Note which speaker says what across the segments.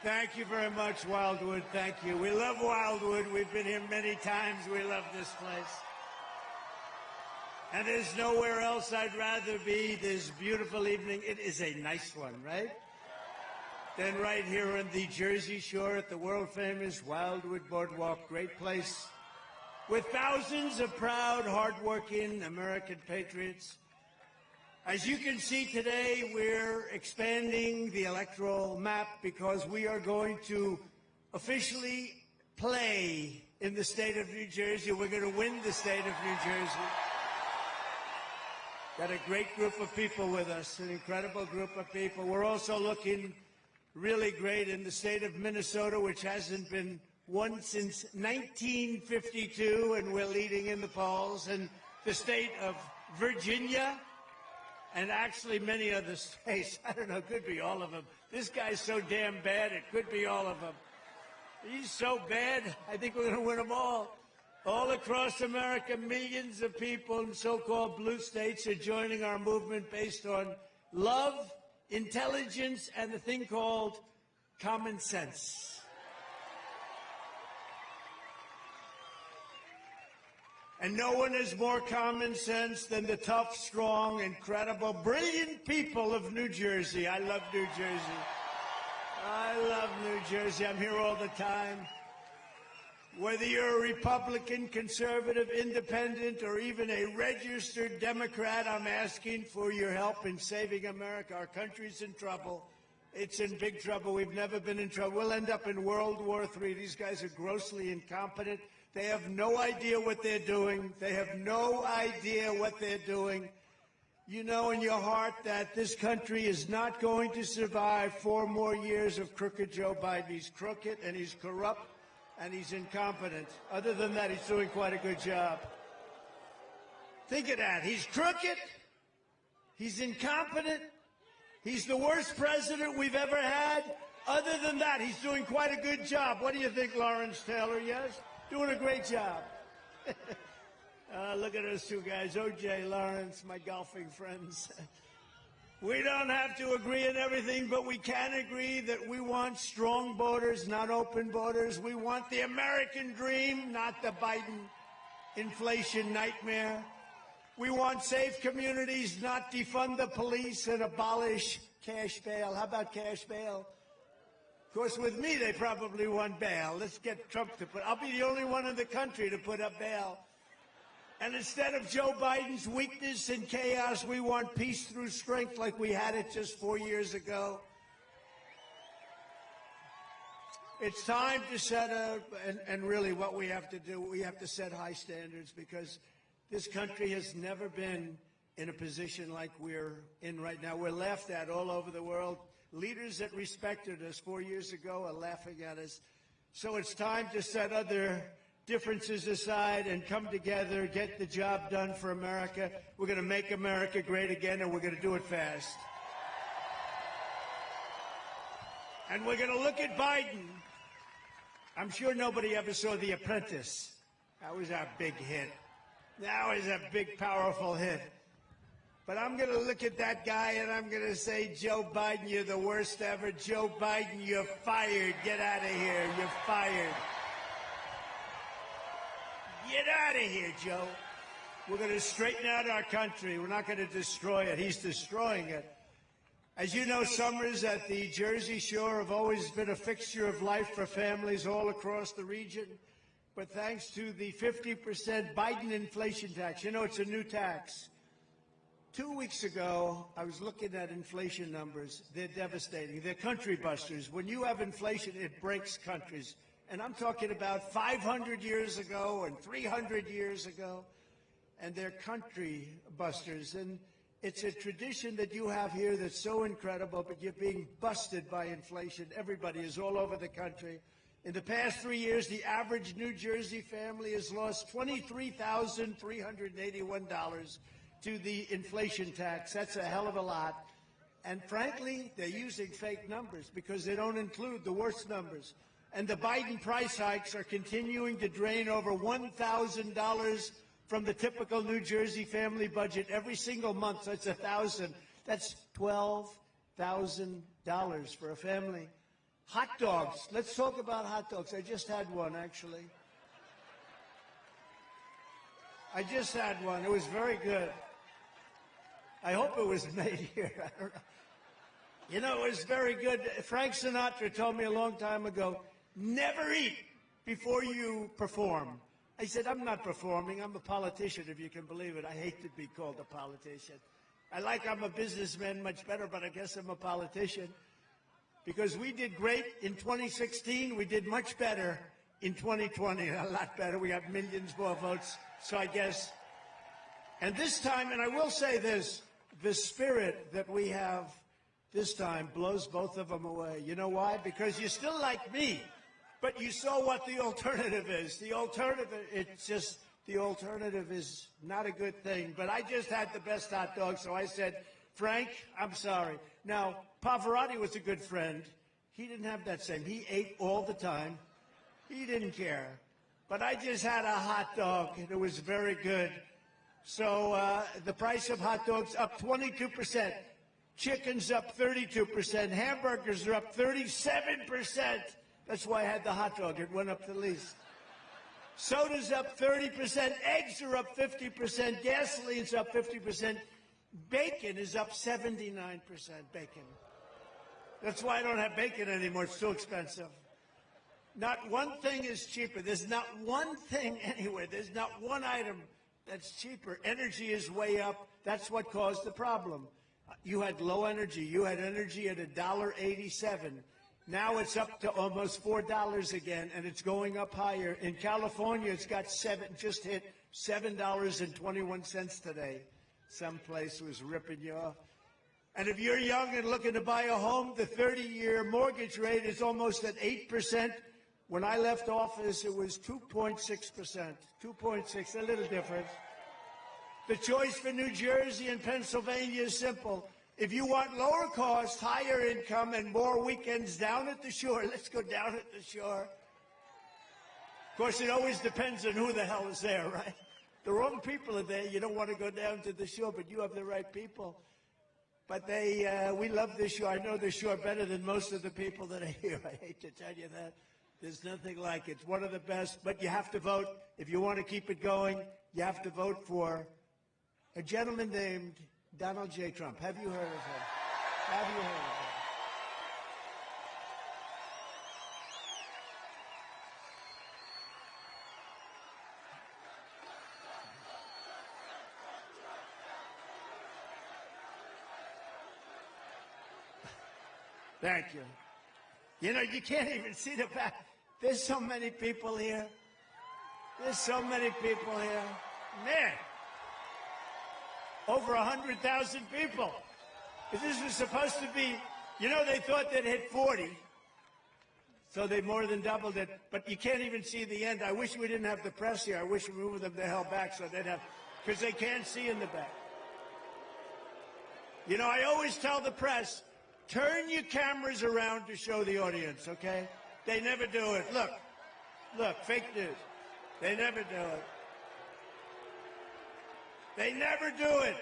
Speaker 1: Thank you very much, Wildwood. Thank you. We love Wildwood. We've been here many times. We love this place. And there's nowhere else I'd rather be this beautiful evening. It is a nice one, right? Than right here on the Jersey Shore at the world-famous Wildwood Boardwalk. Great place with thousands of proud, hardworking American patriots. As you can see today, we're expanding the electoral map because we are going to officially play in the state of New Jersey. We're going to win the state of New Jersey. Got a great group of people with us, an incredible group of people. We're also looking really great in the state of Minnesota, which hasn't been won since 1952, and we're leading in the polls. And the state of Virginia, and actually many other states. I don't know, could be all of them. This guy's so damn bad, it could be all of them. He's so bad, I think we're going to win them all. All across America, millions of people in so-called blue states are joining our movement based on love, intelligence, and a thing called common sense. And no one has more common sense than the tough, strong, incredible, brilliant people of New Jersey. I love New Jersey. I love New Jersey. I'm here all the time. Whether you're a Republican, conservative, independent, or even a registered Democrat, I'm asking for your help in saving America. Our country's in trouble. It's in big trouble. We've never been in trouble. We'll end up in World War III. These guys are grossly incompetent. They have no idea what they're doing. They have no idea what they're doing. You know in your heart that this country is not going to survive 4 more years of crooked Joe Biden. He's crooked and he's corrupt and he's incompetent. Other than that, he's doing quite a good job. Think of that. He's crooked. He's incompetent. He's the worst president we've ever had. Other than that, he's doing quite a good job. What do you think, Lawrence Taylor? Yes? Doing a great job. Look at those two guys, O.J. Lawrence, my golfing friends. We don't have to agree on everything, but we can agree that we want strong borders, not open borders. We want the American dream, not the Biden inflation nightmare. We want safe communities, not defund the police and abolish cash bail. How about cash bail? Of course, with me, they probably want bail. Let's get Trump to put. I'll be the only one in the country to put up bail. And instead of Joe Biden's weakness and chaos, we want peace through strength like we had it just 4 years ago. It's time to set up, and really what we have to do, we have to set high standards because this country has never been in a position like we're in right now. We're laughed at all over the world. Leaders that respected us 4 years ago are laughing at us. So it's time to set other differences aside and come together, get the job done for America. We're going to make America great again, and we're going to do it fast. And we're going to look at Biden. I'm sure nobody ever saw The Apprentice. That was our big hit. That was a big, powerful hit. But I'm going to look at that guy and I'm going to say, Joe Biden, you're the worst ever. Joe Biden, you're fired. Get out of here. You're fired. Get out of here, Joe. We're going to straighten out our country. We're not going to destroy it. He's destroying it. As you know, summers at the Jersey Shore have always been a fixture of life for families all across the region. But thanks to the 50% Biden inflation tax, you know, it's a new tax. 2 weeks ago, I was looking at inflation numbers. They're devastating. They're country busters. When you have inflation, it breaks countries. And I'm talking about 500 years ago and 300 years ago. And they're country busters. And it's a tradition that you have here that's so incredible, but you're being busted by inflation. Everybody is all over the country. In the past 3 years, the average New Jersey family has lost $23,381 to the inflation tax. That's a hell of a lot. And frankly, they're using fake numbers because they don't include the worst numbers. And the Biden price hikes are continuing to drain over $1,000 from the typical New Jersey family budget every single month. So that's $1,000. That's $12,000 for a family. Hot dogs. Let's talk about hot dogs. I just had one, actually. I just had one. It was very good. I hope it was made here. I don't know. You know, it was very good. Frank Sinatra told me a long time ago, never eat before you perform. I said, I'm not performing. I'm a politician, if you can believe it. I hate to be called a politician. I'm a businessman much better, but I guess I'm a politician. Because we did great in 2016. We did much better in 2020, a lot better. We have millions more votes. So I guess, and this time, and I will say this, the spirit that we have this time blows both of them away. You know why? Because you still like me, but you saw what the alternative is. The alternative, the alternative is not a good thing. But I just had the best hot dog, so I said, Frank, I'm sorry. Now, Pavarotti was a good friend. He didn't have that same. He ate all the time. He didn't care. But I just had a hot dog, and it was very good. So the price of hot dogs up 22%. Chicken's up 32%. Hamburgers are up 37%. That's why I had the hot dog. It went up the least. Soda's up 30%. Eggs are up 50%. Gasoline's up 50%. Bacon is up 79%. Bacon. That's why I don't have bacon anymore. It's too expensive. Not one thing is cheaper. There's not one thing anywhere. There's not one item that's cheaper. Energy is way up. That's what caused the problem. You had low energy. You had energy at $1.87. Now it's up to almost $4 again, and it's going up higher. In California, it's got just hit $7.21 today. Some place was ripping you off. And if you're young and looking to buy a home, the 30-year mortgage rate is almost at 8%. When I left office, it was 2.6%. 2.6, a little different. The choice for New Jersey and Pennsylvania is simple. If you want lower cost, higher income, and more weekends down at the shore, let's go down at the shore. Of course, it always depends on who the hell is there, right? The wrong people are there. You don't want to go down to the shore, but you have the right people. But we love the shore. I know the shore better than most of the people that are here. I hate to tell you that. There's nothing like it. It's one of the best. But you have to vote. If you want to keep it going, you have to vote for a gentleman named Donald J. Trump. Have you heard of him? Have you heard of him? Thank you. You know, you can't even see the back. There's so many people here. There's so many people here. Man, over 100,000 people. If this was supposed to be, you know, they thought they'd hit 40. So they more than doubled it. But you can't even see the end. I wish we didn't have the press here. I wish we moved them the hell back so they'd have, because they can't see in the back. You know, I always tell the press, turn your cameras around to show the audience, okay? They never do it. Look, fake news. They never do it. They never do it.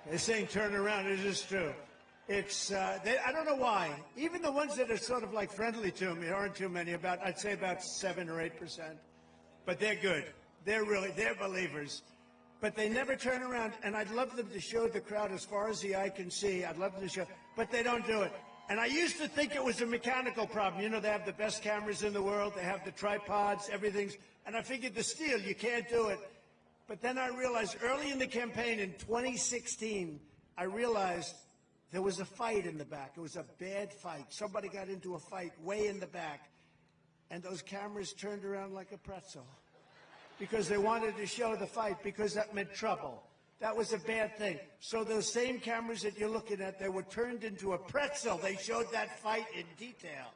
Speaker 1: They're saying turn around. It is true. It's, I don't know why. Even the ones that are sort of like friendly to me, there aren't too many, I'd say about 7 or 8%. But they're good. They're believers. But they never turn around, and I'd love them to show the crowd as far as the eye can see. I'd love them to show, but they don't do it. And I used to think it was a mechanical problem. You know, they have the best cameras in the world. They have the tripods, everything's, and I figured the steel, you can't do it. But then I realized early in the campaign in 2016, I realized there was a fight in the back. It was a bad fight. Somebody got into a fight way in the back, and those cameras turned around like a pretzel because they wanted to show the fight because that meant trouble. That was a bad thing. So those same cameras that you're looking at, they were turned into a pretzel. They showed that fight in detail.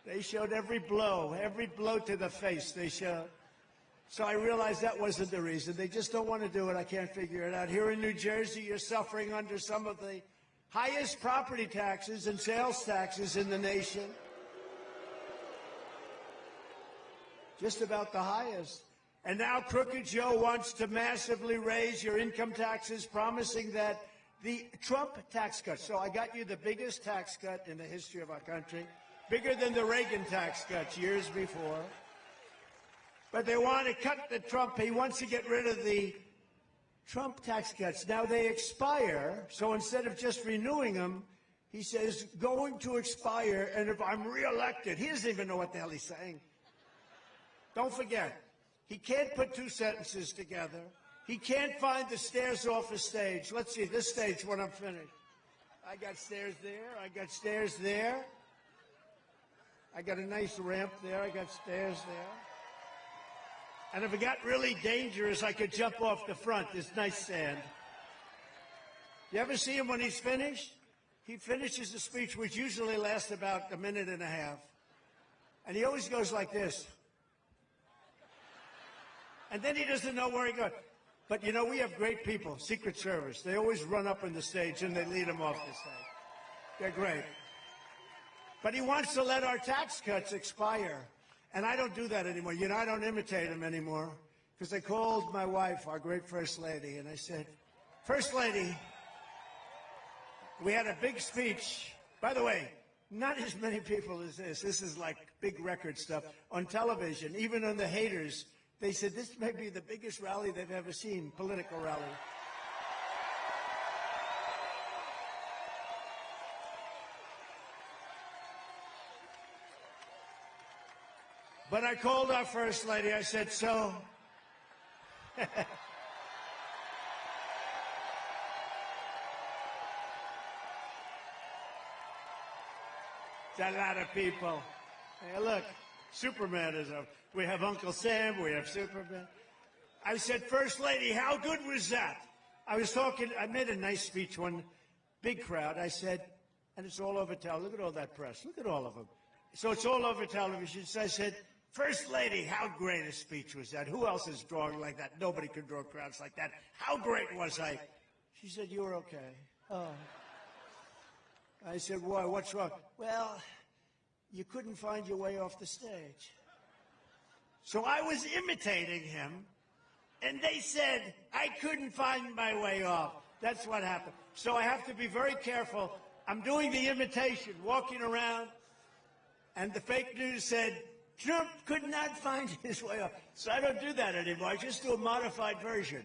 Speaker 1: They showed every blow to the face they showed. So I realized that wasn't the reason. They just don't want to do it. I can't figure it out. Here in New Jersey, you're suffering under some of the highest property taxes and sales taxes in the nation. Just about the highest. And now Crooked Joe wants to massively raise your income taxes, promising that the Trump tax cut. So I got you the biggest tax cut in the history of our country, bigger than the Reagan tax cuts years before. But they want to cut the Trump. He wants to get rid of the Trump tax cuts. Now they expire, so instead of just renewing them, he says, going to expire, and if I'm reelected, he doesn't even know what the hell he's saying. Don't forget, he can't put two sentences together. He can't find the stairs off the stage. Let's see, this stage when I'm finished. I got stairs there, I got stairs there. I got a nice ramp there, I got stairs there. And if it got really dangerous, I could jump off the front, this nice sand. You ever see him when he's finished? He finishes the speech, which usually lasts about a minute and a half. And he always goes like this. And then he doesn't know where he goes. But, you know, we have great people, Secret Service. They always run up on the stage and they lead him off the stage. They're great. But he wants to let our tax cuts expire. And I don't do that anymore. You know, I don't imitate him anymore. Because I called my wife, our great First Lady, and I said, First Lady, we had a big speech. By the way, not as many people as this. This is like big record stuff on television. Even on the haters, they said this may be the biggest rally they've ever seen, political rally. But I called our First Lady. I said, so, it's a lot of people. Hey, look, Superman is up. We have Uncle Sam, we have Superman. I said, First Lady, how good was that? I was talking, I made a nice speech, one big crowd. I said, and it's all over television. Look at all that press. Look at all of them. So it's all over television. So I said, First Lady, how great a speech was that? Who else is drawing like that? Nobody could draw crowds like that. How great was I? She said, you were okay. Oh. I said, why? What's wrong? Well, you couldn't find your way off the stage. So I was imitating him, and they said I couldn't find my way off. That's what happened. So I have to be very careful. I'm doing the imitation, walking around, and the fake news said, Trump could not find his way off. So I don't do that anymore. I just do a modified version.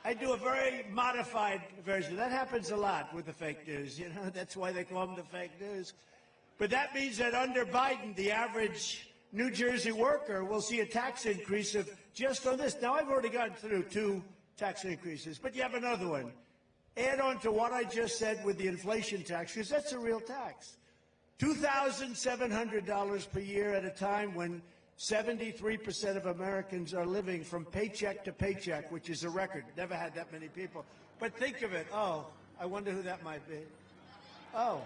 Speaker 1: I do a very modified version. That happens a lot with the fake news. You know, that's why they call them the fake news. But that means that under Biden, the average New Jersey worker will see a tax increase of just on this. Now, I've already gotten through 2 tax increases, but you have another one. Add on to what I just said with the inflation tax, because that's a real tax. $2,700 per year at a time when 73% of Americans are living from paycheck to paycheck, which is a record. Never had that many people. But think of it. Oh, I wonder who that might be. Oh,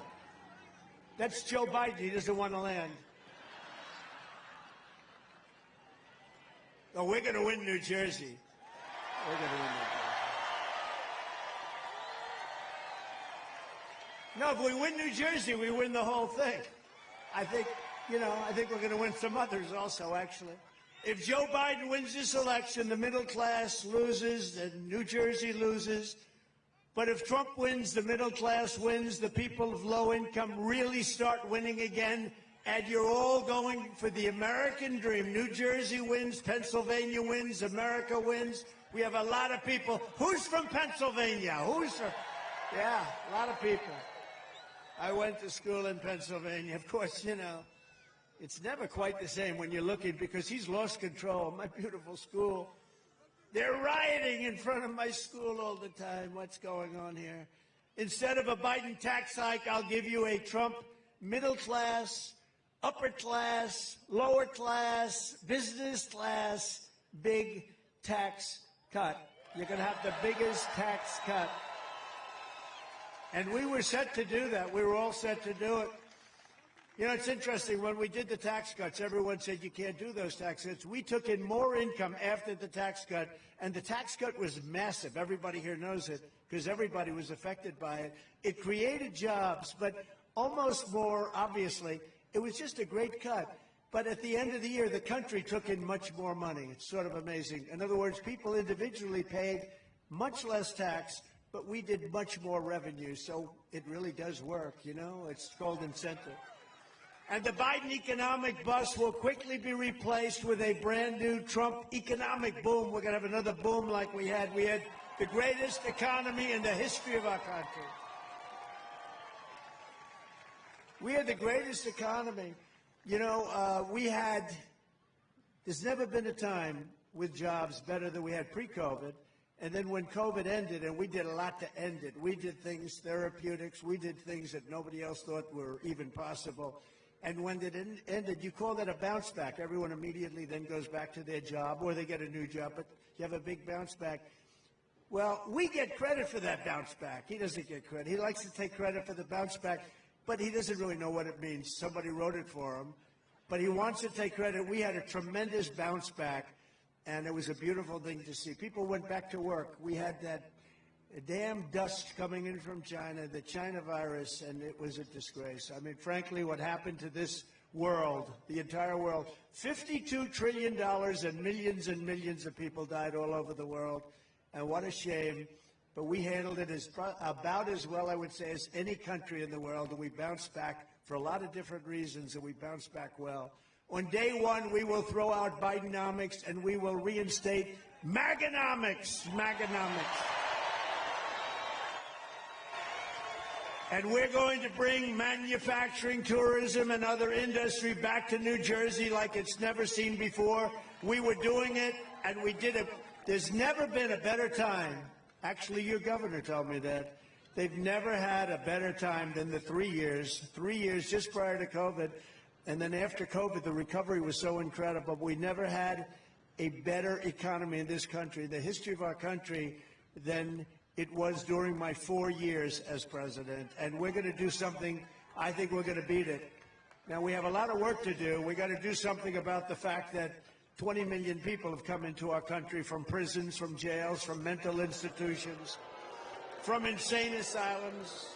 Speaker 1: that's Joe Biden. He doesn't want to land. Oh, we're going to win New Jersey. We're going to win New Jersey. No, if we win New Jersey, we win the whole thing. I think, you know, I think we're going to win some others also, actually. If Joe Biden wins this election, the middle class loses and New Jersey loses. But if Trump wins, the middle class wins, the people of low income really start winning again, and you're all going for the American dream. New Jersey wins, Pennsylvania wins, America wins. We have a lot of people. Who's from Pennsylvania? Who's from? Yeah, a lot of people. I went to school in Pennsylvania. Of course, you know, it's never quite the same when you're looking, because he's lost control. My beautiful school. They're rioting in front of my school all the time. What's going on here? Instead of a Biden tax hike, I'll give you a Trump middle class, upper class, lower class, business class, big tax cut. You're going to have the biggest tax cut. And we were set to do that. We were all set to do it. You know, it's interesting. When we did the tax cuts, everyone said you can't do those tax cuts. We took in more income after the tax cut, and the tax cut was massive. Everybody here knows it because everybody was affected by it. It created jobs, but almost more obviously, it was just a great cut. But at the end of the year, the country took in much more money. It's sort of amazing. In other words, people individually paid much less tax, but we did much more revenue. So it really does work, you know? It's called incentive. And the Biden economic bust will quickly be replaced with a brand new Trump economic boom. We're going to have another boom like we had. We had the greatest economy in the history of our country. We had the greatest economy. You know, there's never been a time with jobs better than we had pre-COVID. And then when COVID ended, and we did a lot to end it, we did things, therapeutics, we did things that nobody else thought were even possible. And when it ended, you call that a bounce back. Everyone immediately then goes back to their job, or they get a new job, but you have a big bounce back. Well, we get credit for that bounce back. He doesn't get credit. He likes to take credit for the bounce back, but he doesn't really know what it means. Somebody wrote it for him, but he wants to take credit. We had a tremendous bounce back, and it was a beautiful thing to see. People went back to work. We had that damn dust coming in from China, the China virus, and it was a disgrace. I mean, frankly, what happened to this world, the entire world, $52 trillion and millions of people died all over the world, and what a shame. But we handled it about as well, I would say, as any country in the world, and we bounced back for a lot of different reasons, and we bounced back well. On day one, we will throw out Bidenomics, and we will reinstate Maganomics. And we're going to bring manufacturing, tourism, and other industry back to New Jersey like it's never seen before. We were doing it, and we did it. There's never been a better time. Actually, your governor told me that. They've never had a better time than the 3 years just prior to COVID. And then after COVID, the recovery was so incredible. We never had a better economy in this country, the history of our country, than it was during my 4 years as president. And we're going to do something. I think we're going to beat it. Now, we have a lot of work to do. We got to do something about the fact that 20 million people have come into our country from prisons, from jails, from mental institutions, from insane asylums.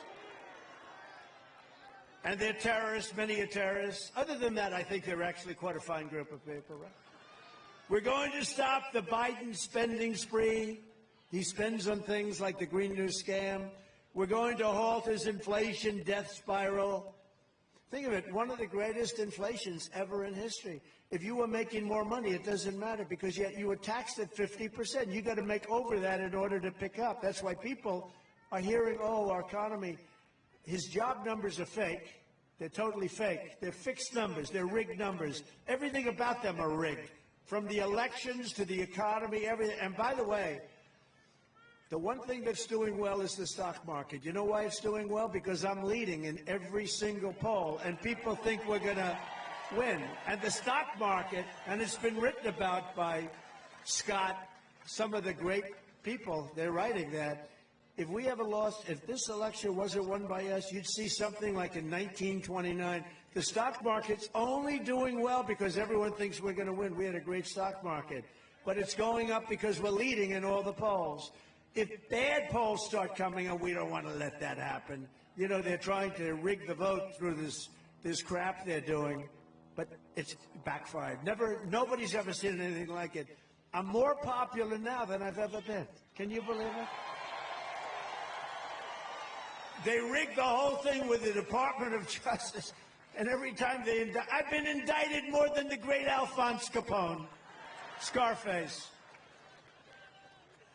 Speaker 1: And they're terrorists. Many are terrorists. Other than that, I think they're actually quite a fine group of people, right? We're going to stop the Biden spending spree. He spends on things like the Green New Scam. We're going to halt his inflation death spiral. Think of it, one of the greatest inflations ever in history. If you were making more money, it doesn't matter because yet you were taxed at 50%. You got to make over that in order to pick up. That's why people are hearing, oh, our economy, his job numbers are fake. They're totally fake. They're fixed numbers. They're rigged numbers. Everything about them are rigged, from the elections to the economy, everything. And by the way, the one thing that's doing well is the stock market. You know why it's doing well? Because I'm leading in every single poll, and people think we're going to win. And the stock market, and it's been written about by Scott, some of the great people, they're writing that if we ever lost, if this election wasn't won by us, you'd see something like in 1929. The stock market's only doing well because everyone thinks we're going to win. We had a great stock market. But it's going up because we're leading in all the polls. If bad polls start coming, and we don't want to let that happen, you know, they're trying to rig the vote through this crap they're doing, but it's backfired. Nobody's ever seen anything like it. I'm more popular now than I've ever been. Can you believe it? They rigged the whole thing with the Department of Justice, and every time I've been indicted more than the great Alphonse Capone, Scarface.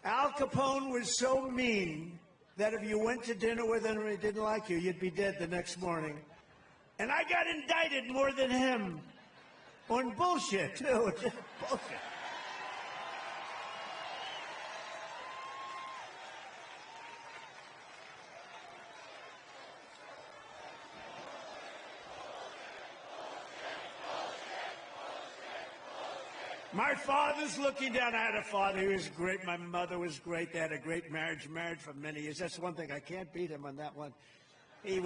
Speaker 1: Al Capone was so mean that if you went to dinner with him and he didn't like you, you'd be dead the next morning. And I got indicted more than him on bullshit, too. Bullshit. My father's looking down. I had a father who was great. My mother was great. They had a great marriage, married for many years. That's one thing. I can't beat him on that one. He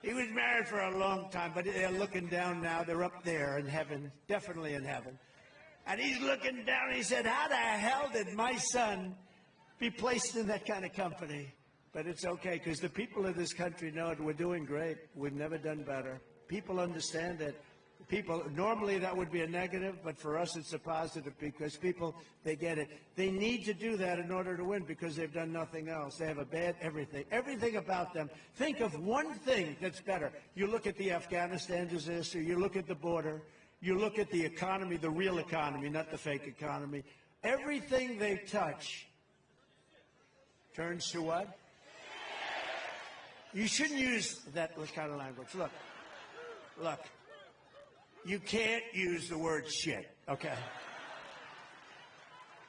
Speaker 1: He was married for a long time, but they're looking down now. They're up there in heaven, definitely in heaven. And he's looking down, and he said, how the hell did my son be placed in that kind of company? But it's okay, because the people of this country know it. We're doing great. We've never done better. People understand it. People, normally that would be a negative, but for us it's a positive, because people, they get it. They need to do that in order to win, because they've done nothing else. They have a bad everything about them. Think of one thing that's better. You look at the Afghanistan disaster, you look at the border, you look at the economy, the real economy, not the fake economy. Everything they touch turns to what? You shouldn't use that kind of language. Look. You can't use the word shit, okay?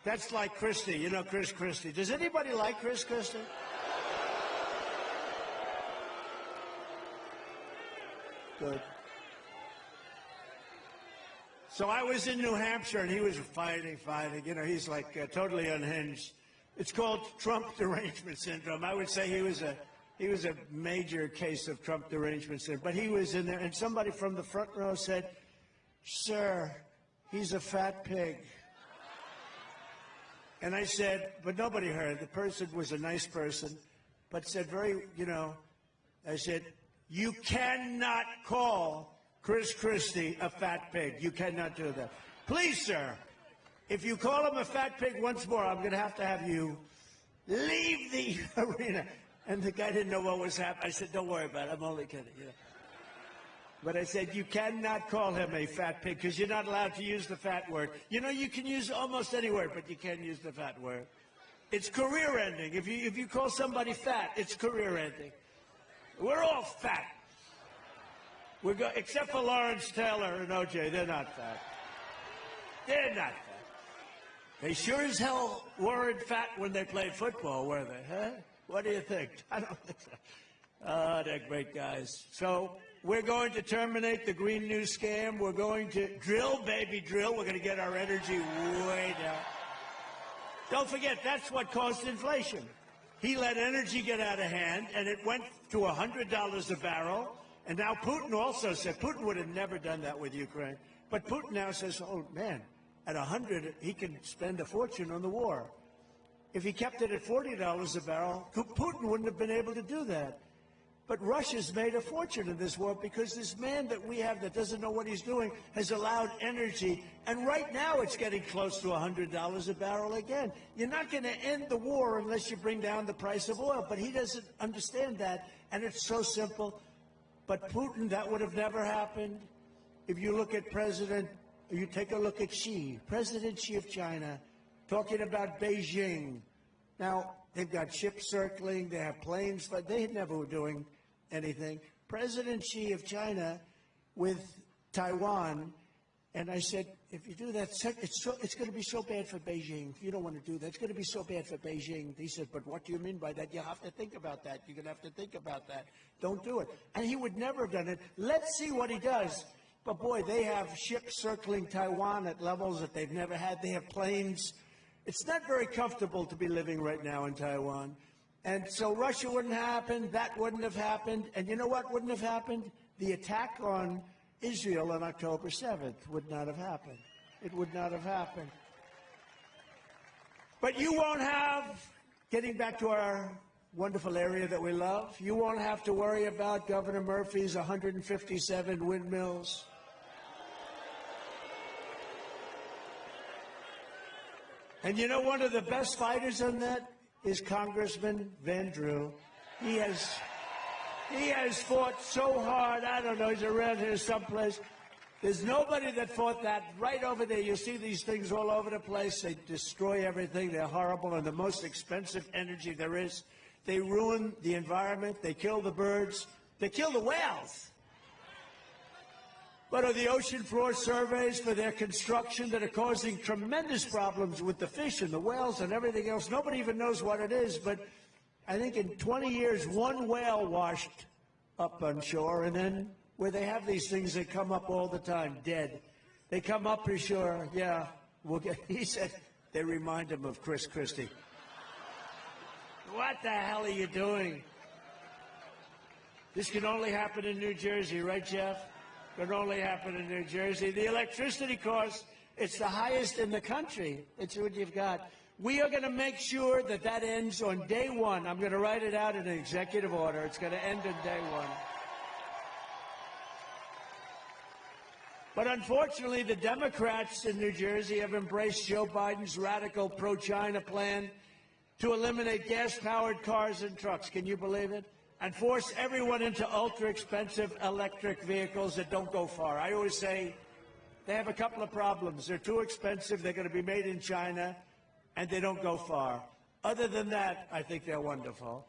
Speaker 1: That's like Christie. You know Christie. Does anybody like Christie? Good. So I was in New Hampshire, and he was fighting. You know, he's like totally unhinged. It's called Trump derangement syndrome. I would say he was a major case of Trump derangement syndrome. But he was in there, and somebody from the front row said, "Sir, he's a fat pig." And I said, but nobody heard. The person was a nice person, but said I said, you cannot call Christie a fat pig. You cannot do that. Please, sir, if you call him a fat pig once more, I'm going to have you leave the arena. And the guy didn't know what was happening. I said, don't worry about it. I'm only kidding. You know. But I said, you cannot call him a fat pig, because you're not allowed to use the fat word. You know, you can use almost any word, but you can't use the fat word. It's career ending. If you call somebody fat, it's career ending. We're all fat. Except for Lawrence Taylor and O.J., they're not fat. They're not fat. They sure as hell weren't fat when they played football, were they? Huh? What do you think? I don't think so. Oh, they're great guys. So we're going to terminate the Green New scam. We're going to drill, baby, drill. We're going to get our energy way down. Don't forget, that's what caused inflation. He let energy get out of hand, and it went to $100 a barrel. And now Putin also said, Putin would have never done that with Ukraine. But Putin now says, oh, man, at 100, he can spend a fortune on the war. If he kept it at $40 a barrel, Putin wouldn't have been able to do that. But Russia's made a fortune in this war, because this man that we have that doesn't know what he's doing has allowed energy. And right now it's getting close to $100 a barrel again. You're not going to end the war unless you bring down the price of oil. But he doesn't understand that. And it's so simple. But Putin, that would have never happened. If you look at you take a look at Xi, President Xi of China, talking about Beijing. Now, they've got ships circling, they have planes, but they never were doing anything. President Xi of China with Taiwan, and I said, if you do that, it's going to be so bad for Beijing. If you don't want to do that, it's going to be so bad for Beijing. He said, but what do you mean by that? You have to think about that. You're going to have to think about that. Don't do it. And he would never have done it. Let's see what he does. But, boy, they have ships circling Taiwan at levels that they've never had. They have planes. It's not very comfortable to be living right now in Taiwan. And so Russia wouldn't happen. That wouldn't have happened. And you know what wouldn't have happened? The attack on Israel on October 7th would not have happened. It would not have happened. But you won't have, getting back to our wonderful area that we love, you won't have to worry about Governor Murphy's 157 windmills. And you know, one of the best fighters on that is Congressman van Drew. He has fought so hard. I don't know, he's around here someplace. There's nobody that fought that. Right over there, you see these things all over the place. They destroy everything. They're horrible, and the most expensive energy there is. They ruin the environment. They kill the birds. They kill the whales. What are the ocean floor surveys for their construction that are causing tremendous problems with the fish and the whales and everything else? Nobody even knows what it is, but I think in 20 years, one whale washed up on shore, and then where they have these things, they come up all the time, dead. They come up ashore, yeah, he said, they remind him of Christie. What the hell are you doing? This can only happen in New Jersey, right, Jeff? Can only happen in New Jersey. The electricity cost, it's the highest in the country. It's what you've got. We are going to make sure that that ends on day one. I'm going to write it out in an executive order. It's going to end on day one. But unfortunately, the Democrats in New Jersey have embraced Joe Biden's radical pro-China plan to eliminate gas-powered cars and trucks. Can you believe it? And force everyone into ultra-expensive electric vehicles that don't go far. I always say they have a couple of problems. They're too expensive. They're going to be made in China, and they don't go far. Other than that, I think they're wonderful.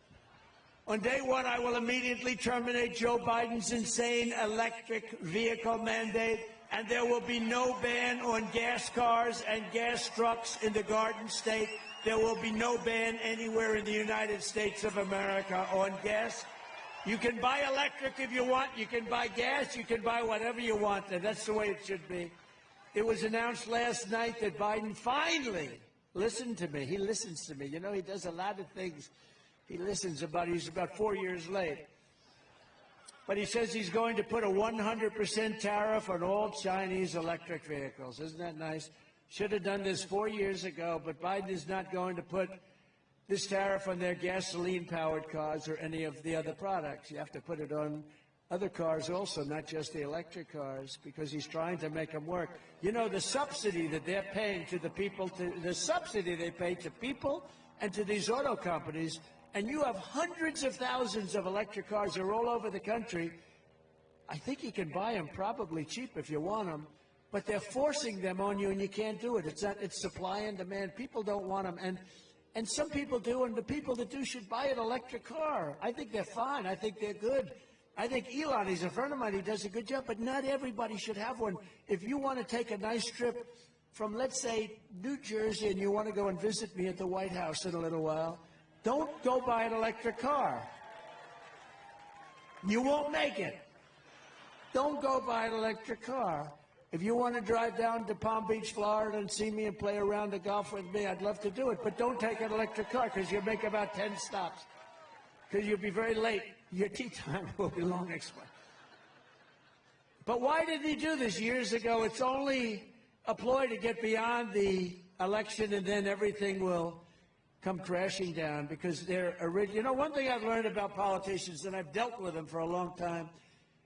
Speaker 1: On day one, I will immediately terminate Joe Biden's insane electric vehicle mandate, and there will be no ban on gas cars and gas trucks in the Garden State. There will be no ban anywhere in the United States of America on gas. You can buy electric if you want. You can buy gas. You can buy whatever you want. And that's the way it should be. It was announced last night that Biden finally listened to me. He listens to me. You know, he does a lot of things. He listens about. He's about 4 years late. But he says he's going to put a 100% tariff on all Chinese electric vehicles. Isn't that nice? Should have done this 4 years ago, but Biden is not going to put this tariff on their gasoline-powered cars or any of the other products. You have to put it on other cars also, not just the electric cars, because he's trying to make them work. You know, the subsidy that they're paying to the people, the subsidy they pay to people and to these auto companies, and you have hundreds of thousands of electric cars that are all over the country. I think you can buy them probably cheap if you want them. But they're forcing them on you, and you can't do it. It's supply and demand. People don't want them, and some people do, and the people that do should buy an electric car. I think they're fine. I think they're good. I think Elon, he's a friend of mine. He does a good job, but not everybody should have one. If you want to take a nice trip from, let's say, New Jersey, and you want to go and visit me at the White House in a little while, don't go buy an electric car. You won't make it. Don't go buy an electric car. If you want to drive down to Palm Beach, Florida, and see me and play a round of golf with me, I'd love to do it. But don't take an electric car, because you'll make about 10 stops. Because you'll be very late. Your tea time will be long explained. But why did he do this years ago? It's only a ploy to get beyond the election, and then everything will come crashing down, because they're original. You know, one thing I've learned about politicians, and I've dealt with them for a long time,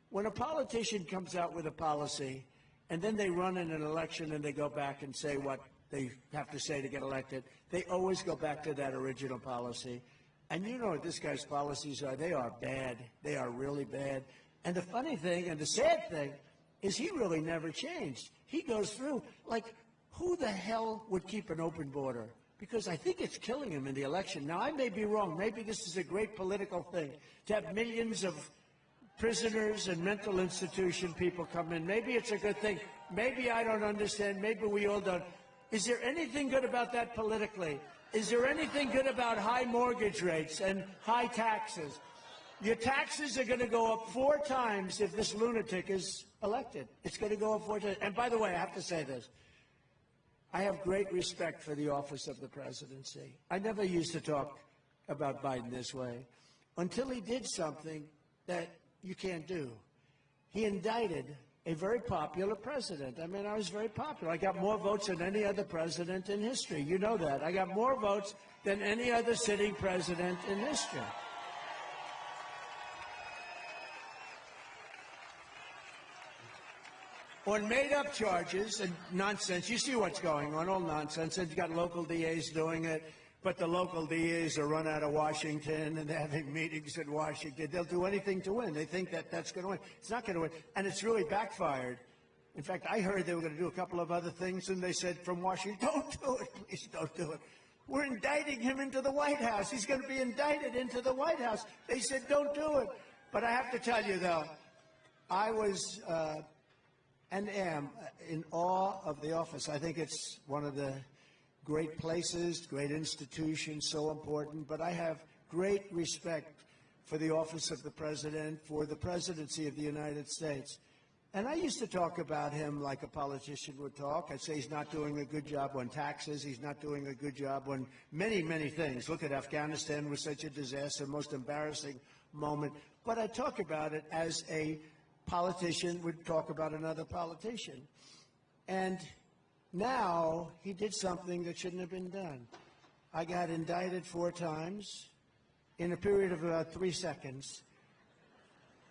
Speaker 1: when a politician comes out with a policy, and then they run in an election and they go back and say what they have to say to get elected, they always go back to that original policy. And you know what this guy's policies are. They are bad. They are really bad. And the funny thing and the sad thing is he really never changed. He goes through, like, who the hell would keep an open border? Because I think it's killing him in the election. Now, I may be wrong. Maybe this is a great political thing, to have millions of prisoners and mental institution people come in. Maybe it's a good thing. Maybe I don't understand. Maybe we all don't. Is there anything good about that politically? Is there anything good about high mortgage rates and high taxes? Your taxes are going to go up 4 times if this lunatic is elected. It's going to go up 4 times. And by the way, I have to say this. I have great respect for the office of the presidency. I never used to talk about Biden this way until he did something that you can't do. He indicted a very popular president. I mean, I was very popular. I got more votes than any other president in history. You know that. I got more votes than any other sitting president in history. On made-up charges and nonsense, you see what's going on, all nonsense. And you got local DAs doing it. But the local DAs are run out of Washington, and they're having meetings in Washington. They'll do anything to win. They think that that's going to win. It's not going to win. And it's really backfired. In fact, I heard they were going to do a couple of other things, and they said from Washington, don't do it. Please don't do it. We're indicting him into the White House. He's going to be indicted into the White House. They said, don't do it. But I have to tell you, though, I was and am in awe of the office. I think it's one of the great places, great institutions, so important. But I have great respect for the office of the president, for the presidency of the United States. And I used to talk about him like a politician would talk. I'd say he's not doing a good job on taxes. He's not doing a good job on many, many things. Look at Afghanistan was such a disaster, most embarrassing moment. But I talk about it as a politician would talk about another politician. And now he did something that shouldn't have been done. I got indicted 4 times in a period of about 3 seconds.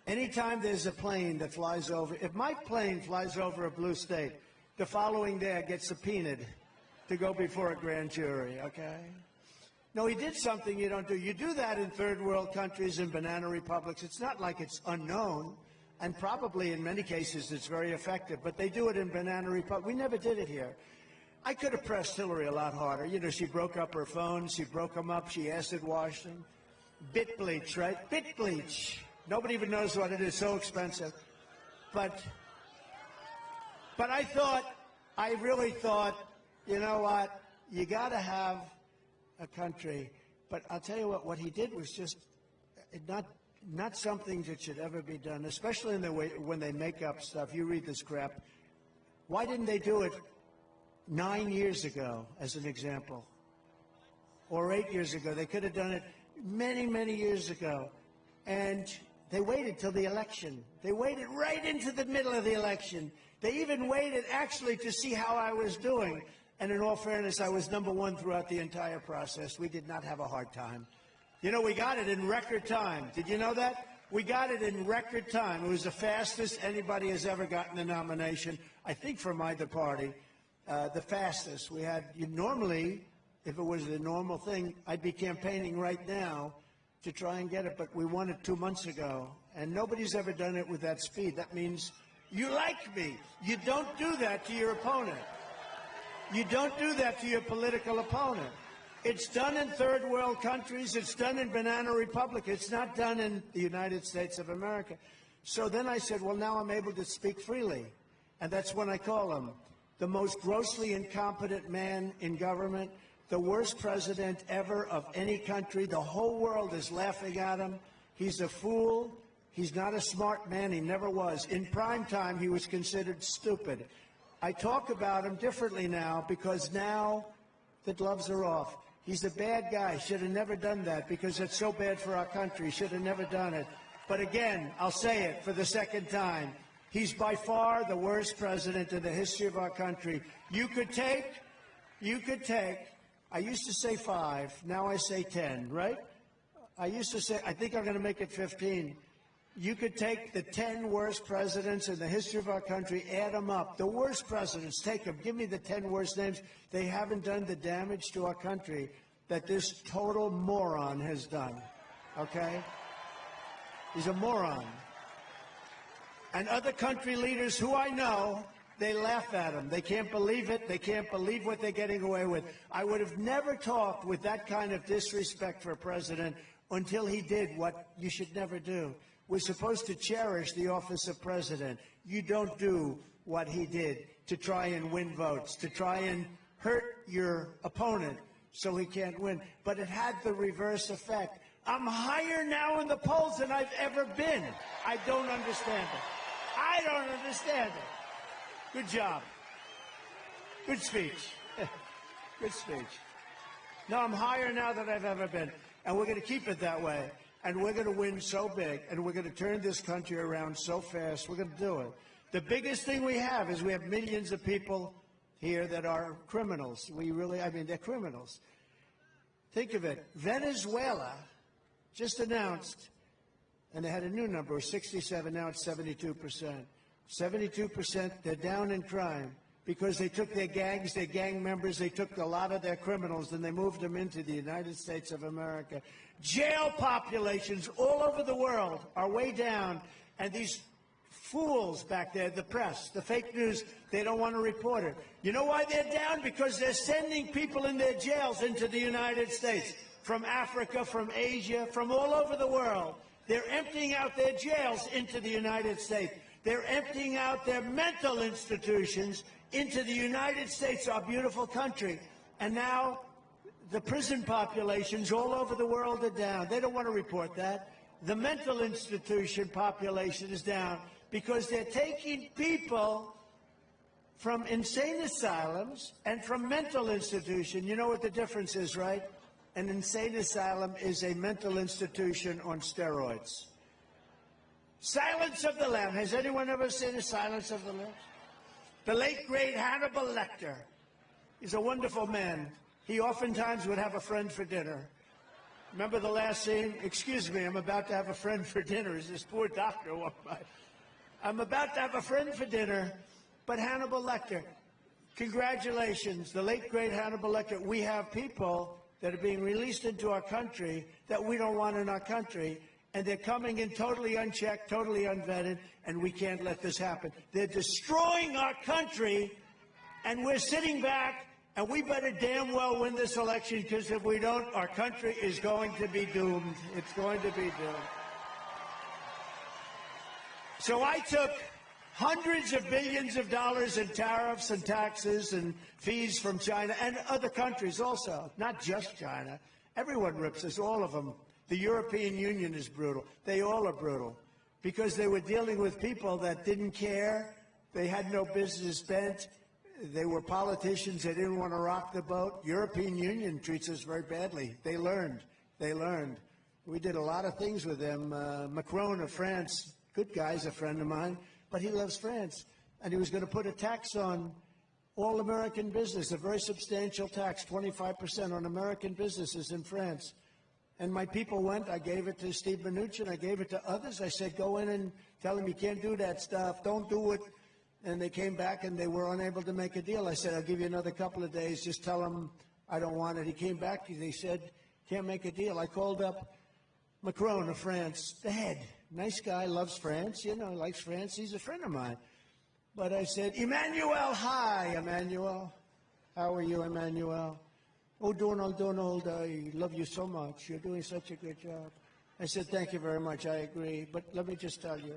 Speaker 1: Anytime there's a plane that flies over, if my plane flies over a blue state, the following day I get subpoenaed to go before a grand jury, okay? No, he did something you don't do. You do that in third world countries and banana republics. It's not like it's unknown, and probably in many cases it's very effective, but they do it in banana republics. We never did it here. I could have pressed Hillary a lot harder. You know, she broke up her phones, she broke them up, she acid washed them. Bit bleach, right? Bit bleach. Nobody even knows what it is, so expensive. But I really thought, you know what, you got to have a country. But I'll tell you what he did was just not something that should ever be done, especially in the way when they make up stuff. You read this crap. Why didn't they do it 9 years ago, as an example? Or 8 years ago? They could have done it many, many years ago. And they waited till the election. They waited right into the middle of the election. They even waited actually to see how I was doing. And in all fairness, I was #1 throughout the entire process. We did not have a hard time. You know, we got it in record time. Did you know that? We got it in record time. It was the fastest anybody has ever gotten a nomination, I think from either party, the fastest. We had, normally, if it was the normal thing, I'd be campaigning right now to try and get it, but we won it 2 months ago, and nobody's ever done it with that speed. That means you like me. You don't do that to your opponent. You don't do that to your political opponent. It's done in third world countries. It's done in banana republic. It's not done in the United States of America. So then I said, well, now I'm able to speak freely, and that's when I call him the most grossly incompetent man in government, the worst president ever of any country. The whole world is laughing at him. He's a fool. He's not a smart man. He never was. In prime time, he was considered stupid. I talk about him differently now because now the gloves are off. He's a bad guy. Should have never done that because it's so bad for our country. Should have never done it. But again, I'll say it for the second time. He's by far the worst president in the history of our country. You could take, I used to say 5, now I say 10, right? I used to say, I think I'm going to make it 15. You could take the 10 worst presidents in the history of our country, add them up. The worst presidents, take them. Give me the 10 worst names. They haven't done the damage to our country that this total moron has done, okay? He's a moron. And other country leaders who I know, they laugh at him. They can't believe it. They can't believe what they're getting away with. I would have never talked with that kind of disrespect for a president until he did what you should never do. We're supposed to cherish the office of president. You don't do what he did to try and win votes, to try and hurt your opponent so he can't win. But it had the reverse effect. I'm higher now in the polls than I've ever been. I don't understand it. I don't understand it. Good job. Good speech. Good speech. No, I'm higher now than I've ever been. And we're going to keep it that way. And we're going to win so big. And we're going to turn this country around so fast. We're going to do it. The biggest thing we have is we have millions of people here that are criminals. They're criminals. Think of it. Venezuela just announced, and they had a new number, 67, now it's 72%. 72%, they're down in crime because they took their gangs, their gang members, they took a lot of their criminals and they moved them into the United States of America. Jail populations all over the world are way down, and these fools back there, the press, the fake news, they don't want to report it. You know why they're down? Because they're sending people in their jails into the United States, from Africa, from Asia, from all over the world. They're emptying out their jails into the United States. They're emptying out their mental institutions into the United States, our beautiful country. And now the prison populations all over the world are down. They don't want to report that. The mental institution population is down. because they're taking people from insane asylums and from mental institutions. You know what the difference is, right? An insane asylum is a mental institution on steroids. Silence of the Lambs. Has anyone ever seen a Silence of the Lambs? The late, great Hannibal Lecter. He's a wonderful man. He oftentimes would have a friend for dinner. Remember the last scene? Excuse me, I'm about to have a friend for dinner. As this poor doctor walked by. I'm about to have a friend for dinner, but Hannibal Lecter. Congratulations, the late, great Hannibal Lecter. We have people that are being released into our country that we don't want in our country, and they're coming in totally unchecked, totally unvetted, and we can't let this happen. They're destroying our country, and we're sitting back, and we better damn well win this election, because if we don't, our country is going to be doomed. It's going to be doomed. So I took hundreds of billions of dollars in tariffs and taxes and fees from China and other countries also, not just China. Everyone rips us, all of them. The European Union is brutal. They all are brutal because they were dealing with people that didn't care. They had no business bent. They were politicians. They didn't want to rock the boat. European Union treats us very badly. They learned. They learned. We did a lot of things with them. Macron of France, good guy, is a friend of mine, but he loves France. And he was going to put a tax on all American business, a very substantial tax, 25% on American businesses in France. And my people went. I gave it to Steve Mnuchin. I gave it to others. I said, go in and tell him you can't do that stuff. Don't do it. And they came back, and they were unable to make a deal. I said, I'll give you another couple of days. Just tell him I don't want it. He came back. They said, can't make a deal. I called up Macron of France, the head. Nice guy, loves France. You know, likes France. He's a friend of mine. But I said, Emmanuel, hi, Emmanuel. How are you, Emmanuel? Oh, Donald, I love you so much. You're doing such a good job. I said, thank you very much. I agree. But let me just tell you,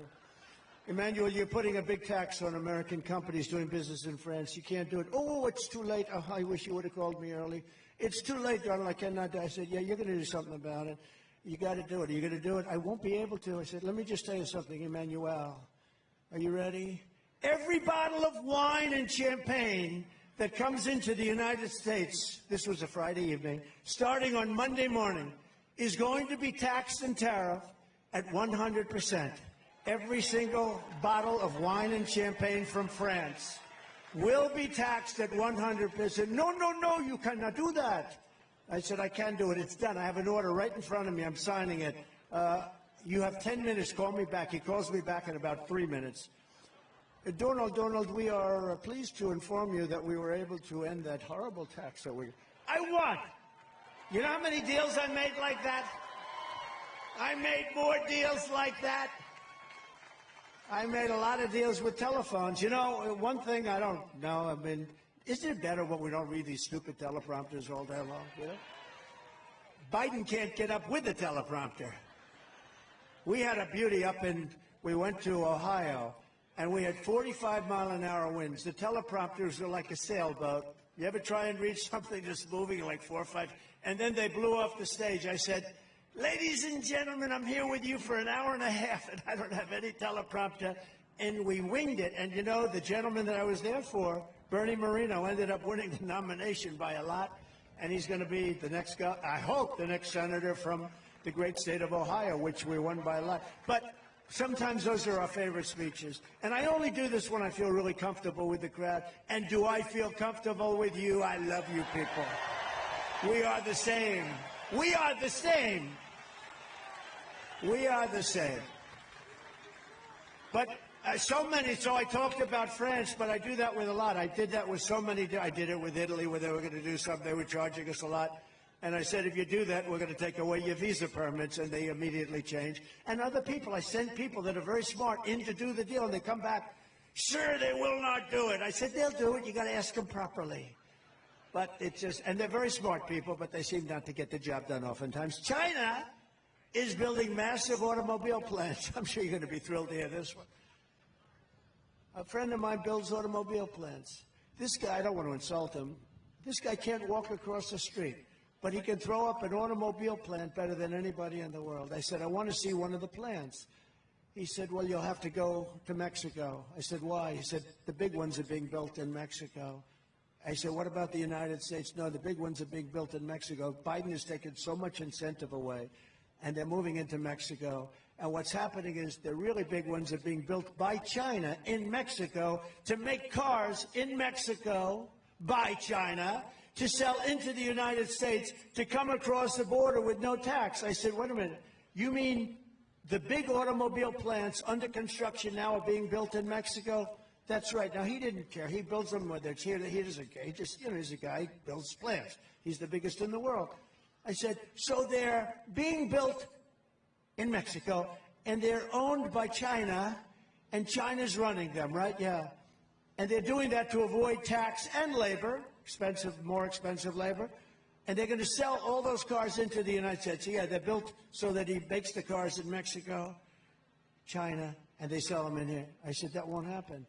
Speaker 1: Emmanuel, you're putting a big tax on American companies doing business in France. You can't do it. Oh, it's too late. Oh, I wish you would have called me early. It's too late, Donald. I cannot do it. I said, yeah, you're going to do something about it. You got to do it. Are you going to do it? I won't be able to. I said, let me just tell you something, Emmanuel. Are you ready? Every bottle of wine and champagne that comes into the United States, this was a Friday evening, starting on Monday morning, is going to be taxed and tariffed at 100%. Every single bottle of wine and champagne from France will be taxed at 100%. No, you cannot do that. I said, I can do it. It's done. I have an order right in front of me. I'm signing it. You have 10 minutes. Call me back. He calls me back in about 3 minutes. Donald, we are pleased to inform you that we were able to end that horrible tax that I won. You know how many deals I made like that? I made more deals like that. I made a lot of deals with telephones. You know, one thing I don't know, I mean, isn't it better when we don't read these stupid teleprompters all day long, you know? Biden can't get up with the teleprompter. We had a beauty we went to Ohio, and we had 45-mile-an-hour winds. The teleprompters are like a sailboat. You ever try and read something just moving like 4 or 5? And then they blew off the stage. I said, ladies and gentlemen, I'm here with you for an hour and a half, and I don't have any teleprompter. And we winged it. And, you know, the gentleman that I was there for, Bernie Moreno, ended up winning the nomination by a lot. And he's going to be the next guy, I hope, the next senator from the great state of Ohio, which we won by a lot. But sometimes those are our favorite speeches. And I only do this when I feel really comfortable with the crowd. And do I feel comfortable with you? I love you people. We are the same. We are the same. We are the same. But so I talked about France, but I do that with a lot. I did that with so many. I did it with Italy, where they were going to do something. They were charging us a lot. And I said, if you do that, we're going to take away your visa permits. And they immediately changed. And other people, I send people that are very smart in to do the deal. And they come back, sir, they will not do it. I said, they'll do it. You got to ask them properly. But it's just, and they're very smart people, but they seem not to get the job done oftentimes. China is building massive automobile plants. I'm sure you're going to be thrilled to hear this one. A friend of mine builds automobile plants. This guy, I don't want to insult him, this guy can't walk across the street, but he can throw up an automobile plant better than anybody in the world. I said, I want to see one of the plants. He said, well, you'll have to go to Mexico. I said, why? He said, the big ones are being built in Mexico. I said, what about the United States? No, the big ones are being built in Mexico. Biden has taken so much incentive away, and they're moving into Mexico. And what's happening is the really big ones are being built by China in Mexico to make cars in Mexico by China to sell into the United States to come across the border with no tax. I said, wait a minute, you mean the big automobile plants under construction now are being built in Mexico? That's right. Now, he didn't care. He builds them whether it's here. He doesn't care. He just, he's a guy who builds plants. He's the biggest in the world. I said, so they're being built in Mexico, and they're owned by China, and China's running them, right? Yeah. And they're doing that to avoid tax and labor, more expensive labor. And they're going to sell all those cars into the United States. Yeah, they're built so that he makes the cars in Mexico, China, and they sell them in here. I said, that won't happen.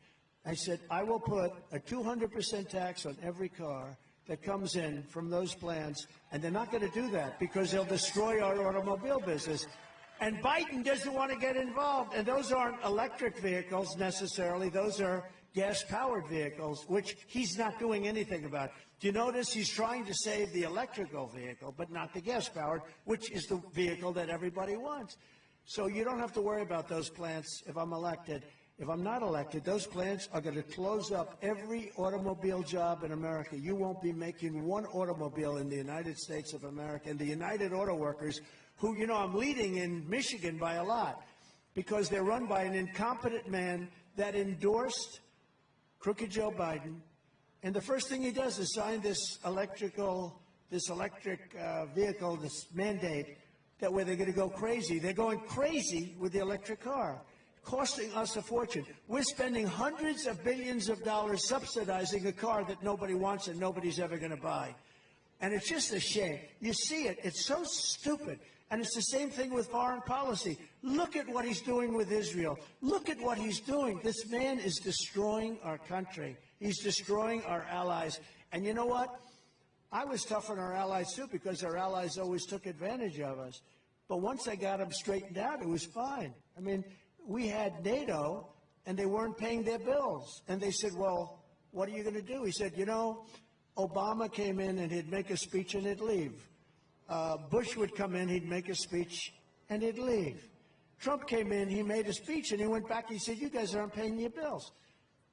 Speaker 1: I said, I will put a 200% tax on every car that comes in from those plants, and they're not going to do that because they'll destroy our automobile business. And Biden doesn't want to get involved, and those aren't electric vehicles necessarily. Those are gas-powered vehicles, which he's not doing anything about. Do you notice he's trying to save the electrical vehicle, but not the gas-powered, which is the vehicle that everybody wants? So you don't have to worry about those plants if I'm elected. If I'm not elected, those plants are going to close up every automobile job in America. You won't be making one automobile in the United States of America. And the United Auto Workers, who, I'm leading in Michigan by a lot, because they're run by an incompetent man that endorsed crooked Joe Biden. And the first thing he does is sign this electric vehicle, this mandate, that where they're going to go crazy. They're going crazy with the electric car, costing us a fortune. We're spending hundreds of billions of dollars subsidizing a car that nobody wants and nobody's ever going to buy. And it's just a shame. You see it. It's so stupid. And it's the same thing with foreign policy. Look at what he's doing with Israel. Look at what he's doing. This man is destroying our country. He's destroying our allies. And you know what? I was tough on our allies, too, because our allies always took advantage of us. But once I got them straightened out, it was fine. I mean, we had NATO, and they weren't paying their bills. And they said, well, what are you going to do? He said, Obama came in, and he'd make a speech, and he'd leave. Bush would come in, he'd make a speech, and he'd leave. Trump came in, he made a speech, and he went back, he said, you guys aren't paying your bills.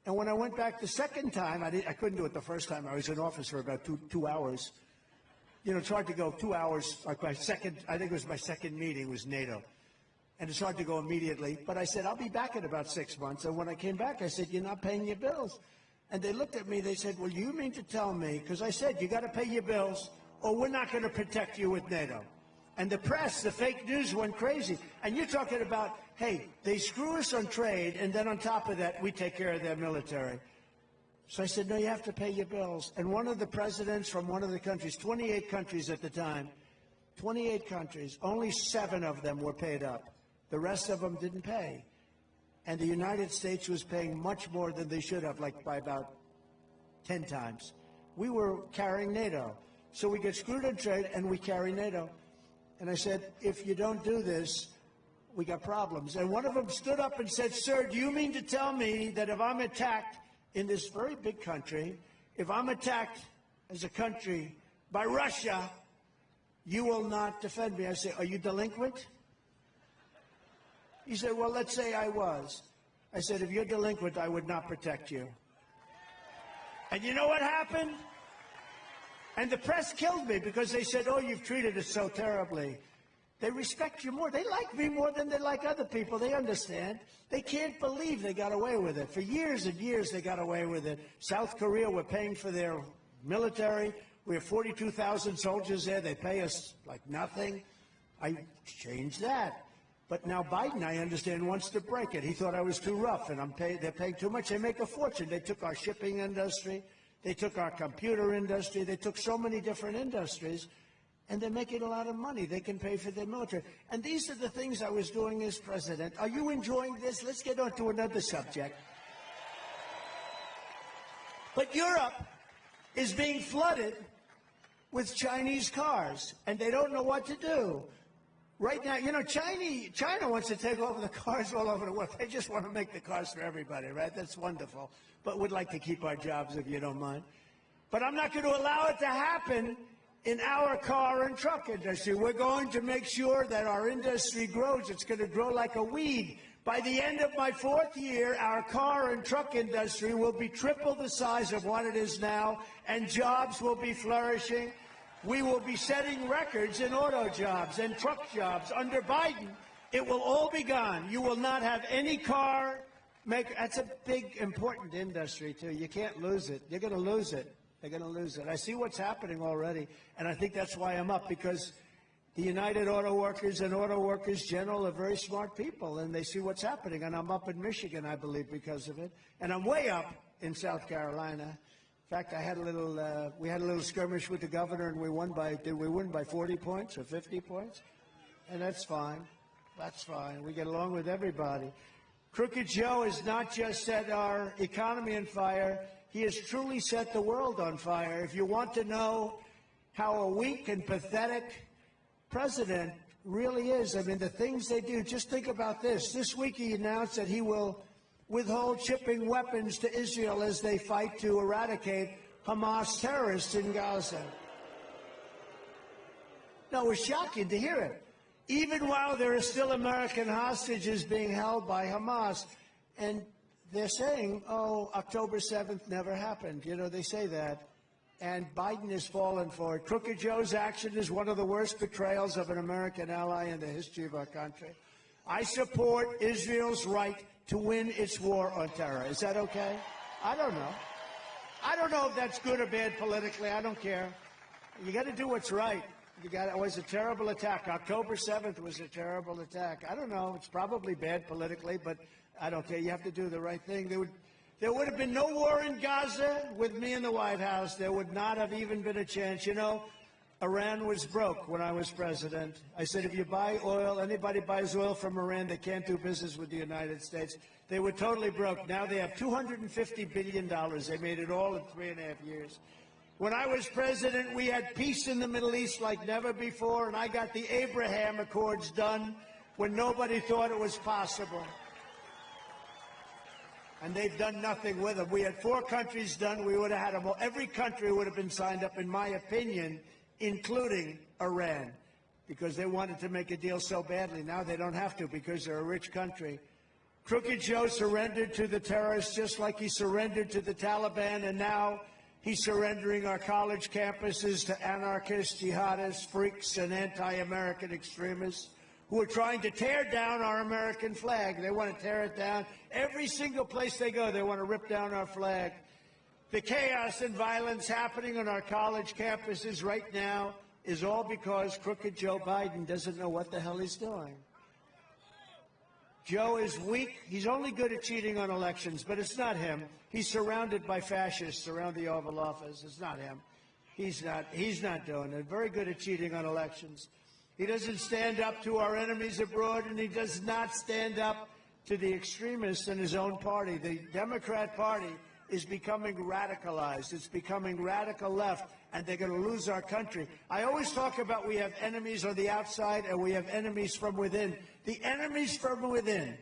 Speaker 1: And when I went back the second time, I couldn't do it the first time. I was in office for about two hours. It's hard to go 2 hours. Like I think it was my second meeting was NATO. And it's hard to go immediately. But I said, I'll be back in about 6 months. And when I came back, I said, you're not paying your bills. And they looked at me, they said, well, you mean to tell me, because I said, you got to pay your bills, or we're not going to protect you with NATO. And the press, the fake news went crazy. And you're talking about, hey, they screw us on trade, and then on top of that, we take care of their military. So I said, no, you have to pay your bills. And one of the presidents from one of the countries, 28 countries at the time, 28 countries, only 7 of them were paid up. The rest of them didn't pay. And the United States was paying much more than they should have, like by about 10 times. We were carrying NATO. So we get screwed on trade, and we carry NATO. And I said, if you don't do this, we got problems. And one of them stood up and said, sir, do you mean to tell me that if I'm attacked in this very big country, if I'm attacked as a country by Russia, you will not defend me? I said, are you delinquent? He said, well, let's say I was. I said, if you're delinquent, I would not protect you. And you know what happened? And the press killed me because they said, oh, you've treated us so terribly. They respect you more. They like me more than they like other people. They understand. They can't believe they got away with it. For years and years, they got away with it. South Korea, we're paying for their military. We have 42,000 soldiers there. They pay us like nothing. I changed that. But now Biden, I understand, wants to break it. He thought I was too rough, and they're paying too much. They make a fortune. They took our shipping industry. They took our computer industry. They took so many different industries, and they're making a lot of money. They can pay for their military. And these are the things I was doing as president. Are you enjoying this? Let's get on to another subject. But Europe is being flooded with Chinese cars, and they don't know what to do. Right now, you know, China wants to take over the cars all over the world. They just want to make the cars for everybody, right? That's wonderful. But we'd like to keep our jobs, if you don't mind. But I'm not going to allow it to happen in our car and truck industry. We're going to make sure that our industry grows. It's going to grow like a weed. By the end of my 4th year, our car and truck industry will be triple the size of what it is now, and jobs will be flourishing. We will be setting records in auto jobs and truck jobs. Under Biden, it will all be gone. You will not have any car maker. That's a big, important industry, too. You can't lose it. You're going to lose it. They're going to lose it. I see what's happening already, and I think that's why I'm up, because the United Auto Workers and Auto Workers General are very smart people, and they see what's happening. And I'm up in Michigan, I believe, because of it. And I'm way up in South Carolina. In fact, I had a little, we had a little skirmish with the governor, and we won by, did we win by 40 points or 50 points? And that's fine. That's fine. We get along with everybody. Crooked Joe has not just set our economy on fire, he has truly set the world on fire. If you want to know how a weak and pathetic president really is, I mean, the things they do, just think about this. This week he announced that he will withhold shipping weapons to Israel as they fight to eradicate Hamas terrorists in Gaza. No, it was shocking to hear it. Even while there are still American hostages being held by Hamas, and they're saying, oh, October 7th never happened. You know, they say that. And Biden has fallen for it. Crooked Joe's action is one of the worst betrayals of an American ally in the history of our country. I support Israel's right to win its war on terror. Is that okay? I don't know. I don't know if that's good or bad politically. I don't care. You got to do what's right. It was a terrible attack. October 7th was a terrible attack. I don't know. It's probably bad politically, but I don't care. You have to do the right thing. There would have been no war in Gaza with me in the White House. There would not have even been a chance. You know, Iran was broke when I was president. I said, if you buy oil, anybody buys oil from Iran, they can't do business with the United States. They were totally broke. Now they have $250 billion. They made it all in 3.5 years. When I was president, we had peace in the Middle East like never before, and I got the Abraham Accords done when nobody thought it was possible. And they've done nothing with them. We had 4 countries done. We would have had them all. Every country would have been signed up, in my opinion, including Iran, because they wanted to make a deal so badly. Now they don't have to because they're a rich country. Crooked Joe surrendered to the terrorists just like he surrendered to the Taliban, and now he's surrendering our college campuses to anarchists, jihadists, freaks, and anti-American extremists who are trying to tear down our American flag. They want to tear it down. Every single place they go, they want to rip down our flag. The chaos and violence happening on our college campuses right now is all because Crooked Joe Biden doesn't know what the hell he's doing. Joe is weak. He's only good at cheating on elections, but it's not him. He's surrounded by fascists around the Oval Office. It's not him. He's not doing it. Very good at cheating on elections. He doesn't stand up to our enemies abroad, and he does not stand up to the extremists in his own party. The Democrat Party is becoming radicalized. It's becoming radical left, and they're going to lose our country. I always talk about we have enemies on the outside and we have enemies from within. The enemies from within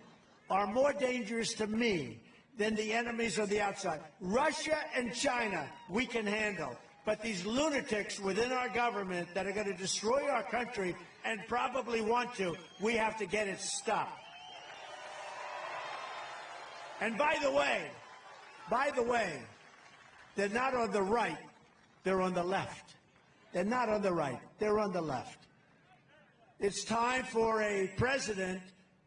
Speaker 1: are more dangerous to me than the enemies on the outside. Russia and China, we can handle. But these lunatics within our government that are going to destroy our country and probably want to, we have to get it stopped. And by the way, they're not on the right, they're on the left. They're not on the right, they're on the left. It's time for a president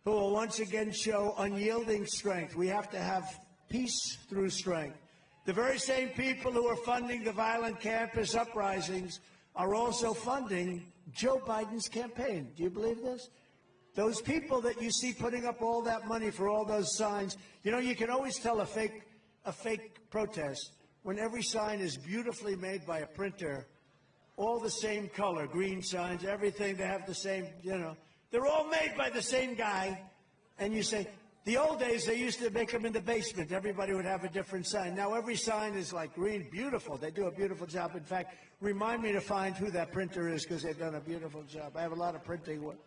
Speaker 1: who will once again show unyielding strength. We have to have peace through strength. The very same people who are funding the violent campus uprisings are also funding Joe Biden's campaign. Do you believe this? Those people that you see putting up all that money for all those signs, you know, you can always tell a fake protest when every sign is beautifully made by a printer, all the same color, green signs, everything, they have the same, you know. They're all made by the same guy, and you say, the old days, they used to make them in the basement. Everybody would have a different sign. Now every sign is like green, beautiful. They do a beautiful job. In fact, remind me to find who that printer is because they've done a beautiful job. I have a lot of printing work.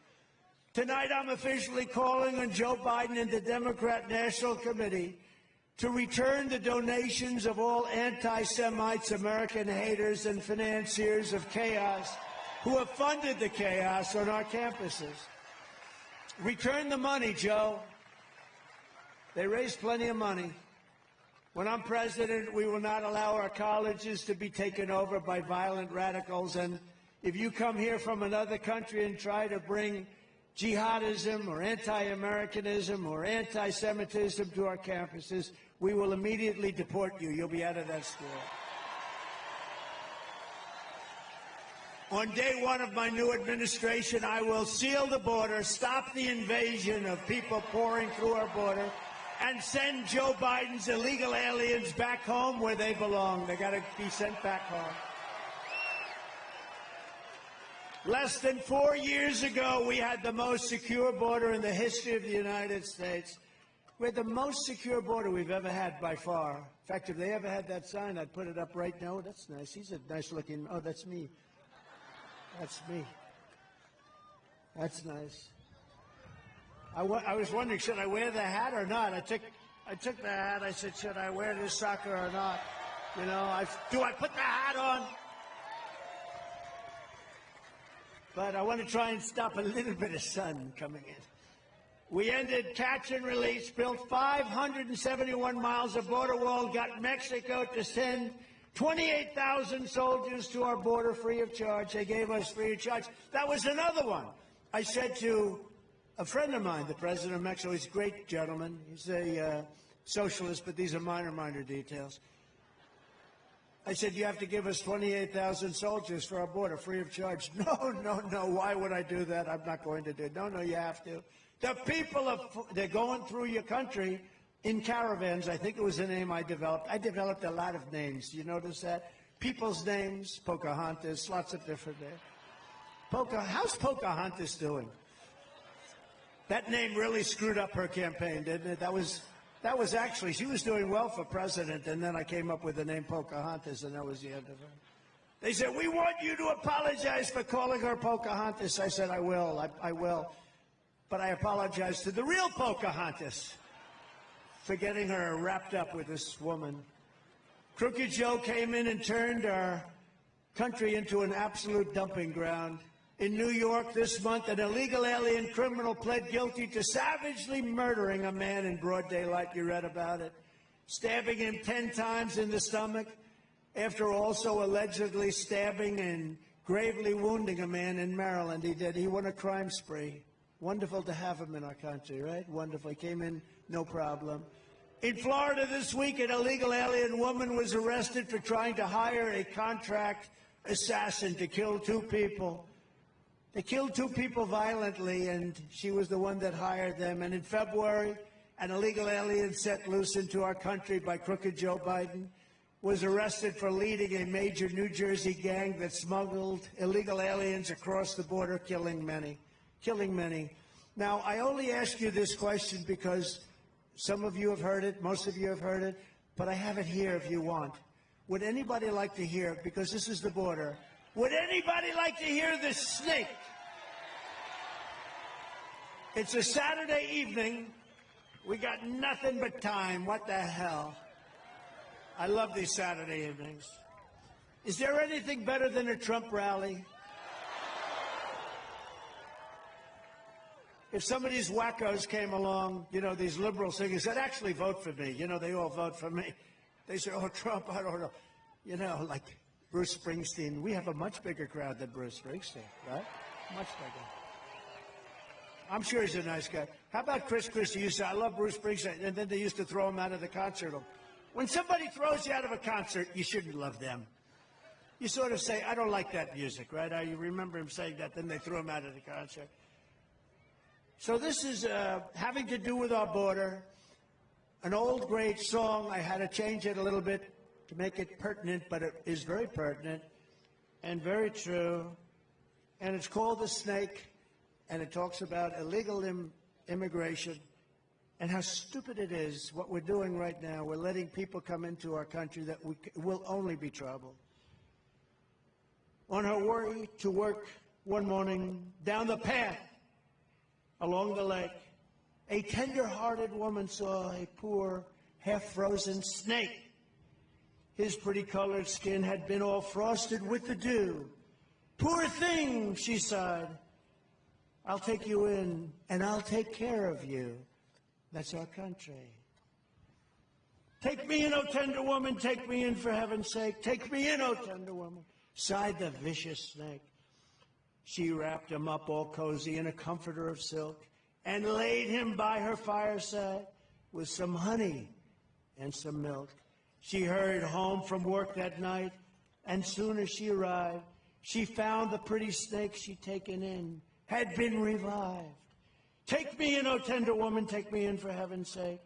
Speaker 1: Tonight, I'm officially calling on Joe Biden and the Democrat National Committee to return the donations of all anti-Semites, American haters, and financiers of chaos who have funded the chaos on our campuses. Return the money, Joe. They raise plenty of money. When I'm president, we will not allow our colleges to be taken over by violent radicals. And if you come here from another country and try to bring jihadism or anti-Americanism or anti-Semitism to our campuses, we will immediately deport you. You'll be out of that school. On day one of my new administration, I will seal the border, stop the invasion of people pouring through our border, and send Joe Biden's illegal aliens back home where they belong. They got to be sent back home. Less than 4 years ago, we had the most secure border in the history of the United States. We had the most secure border we've ever had by far. In fact, if they ever had that sign, I'd put it up right now. That's nice. He's a nice looking, oh, that's me. That's me. That's nice. I was wondering, should I wear the hat or not? I took the hat. I said, should I wear this sucker or not? You know, do I put the hat on? But I want to try and stop a little bit of sun coming in. We ended catch and release, built 571 miles of border wall, got Mexico to send 28,000 soldiers to our border free of charge. They gave us free of charge. That was another one. I said to a friend of mine, the president of Mexico, he's a great gentleman. He's a socialist, but these are minor details. I said, you have to give us 28,000 soldiers for our border free of charge. No. Why would I do that? I'm not going to do it. No, you have to. The people, they're going through your country in caravans. I think it was a name I developed. I developed a lot of names. You notice that? People's names, Pocahontas, lots of different names. How's Pocahontas doing? That name really screwed up her campaign, didn't it? That was actually, she was doing well for president, and then I came up with the name Pocahontas, and that was the end of her. They said, we want you to apologize for calling her Pocahontas. I said, I will. I will. But I apologize to the real Pocahontas for getting her wrapped up with this woman. Crooked Joe came in and turned our country into an absolute dumping ground. In New York this month, an illegal alien criminal pled guilty to savagely murdering a man in broad daylight. You read about it. Stabbing him 10 times in the stomach, after also allegedly stabbing and gravely wounding a man in Maryland. He won a crime spree. Wonderful to have him in our country, right? Wonderful. He came in, no problem. In Florida this week, an illegal alien woman was arrested for trying to hire a contract assassin to kill 2 people. They killed 2 people violently, and she was the one that hired them. And in February, an illegal alien set loose into our country by Crooked Joe Biden was arrested for leading a major New Jersey gang that smuggled illegal aliens across the border, killing many. Now, I only ask you this question because some of you have heard it, most of you have heard it, but I have it here if you want. Would anybody like to hear it? Because this is the border. Would anybody like to hear the snake? It's a Saturday evening. We got nothing but time. What the hell? I love these Saturday evenings. Is there anything better than a Trump rally? If some of these wackos came along, you know, these liberal singers said, actually vote for me. You know, they all vote for me. They say, oh, Trump, I don't know. You know, like Bruce Springsteen. We have a much bigger crowd than Bruce Springsteen, right? Much bigger. I'm sure he's a nice guy. How about Christie? You say, I love Bruce Springsteen. And then they used to throw him out of the concert. When somebody throws you out of a concert, you shouldn't love them. You sort of say, I don't like that music, right? You remember him saying that, then they threw him out of the concert. So this is having to do with our border. An old great song. I had to change it a little bit to make it pertinent, but it is very pertinent and very true. And it's called The Snake, and it talks about illegal immigration and how stupid it is what we're doing right now. We're letting people come into our country that will only be trouble. On her way to work one morning, down the path along the lake, a tender-hearted woman saw a poor, half-frozen snake. His pretty colored skin had been all frosted with the dew. Poor thing, she sighed. I'll take you in, and I'll take care of you. That's our country. Take me in, O tender woman, take me in for heaven's sake. Take me in, O tender woman, sighed the vicious snake. She wrapped him up all cozy in a comforter of silk and laid him by her fireside with some honey and some milk. She hurried home from work that night, and soon as she arrived, she found the pretty snake she'd taken in had been revived. Take me in, O tender woman, take me in for heaven's sake.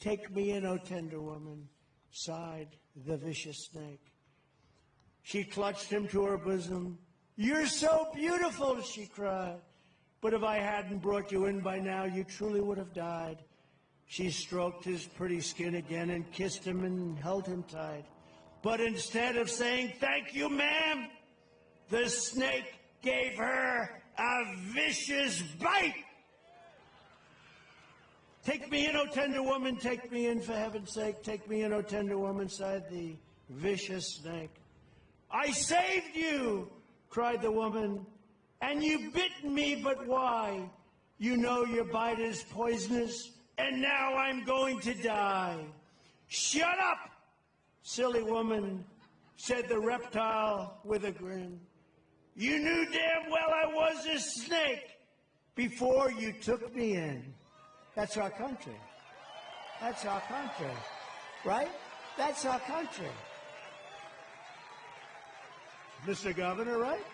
Speaker 1: Take me in, O tender woman, sighed the vicious snake. She clutched him to her bosom. You're so beautiful, she cried. But if I hadn't brought you in by now, you truly would have died. She stroked his pretty skin again and kissed him and held him tight. But instead of saying, thank you, ma'am, the snake gave her a vicious bite. Take me in, O tender woman, take me in for heaven's sake. Take me in, O tender woman, sighed the vicious snake. I saved you, cried the woman, and you bitten me, but why? You know your bite is poisonous, and now I'm going to die. Shut up, silly woman, said the reptile with a grin. You knew damn well I was a snake before you took me in. That's our country. That's our country, right? That's our country. Mr. Governor, right?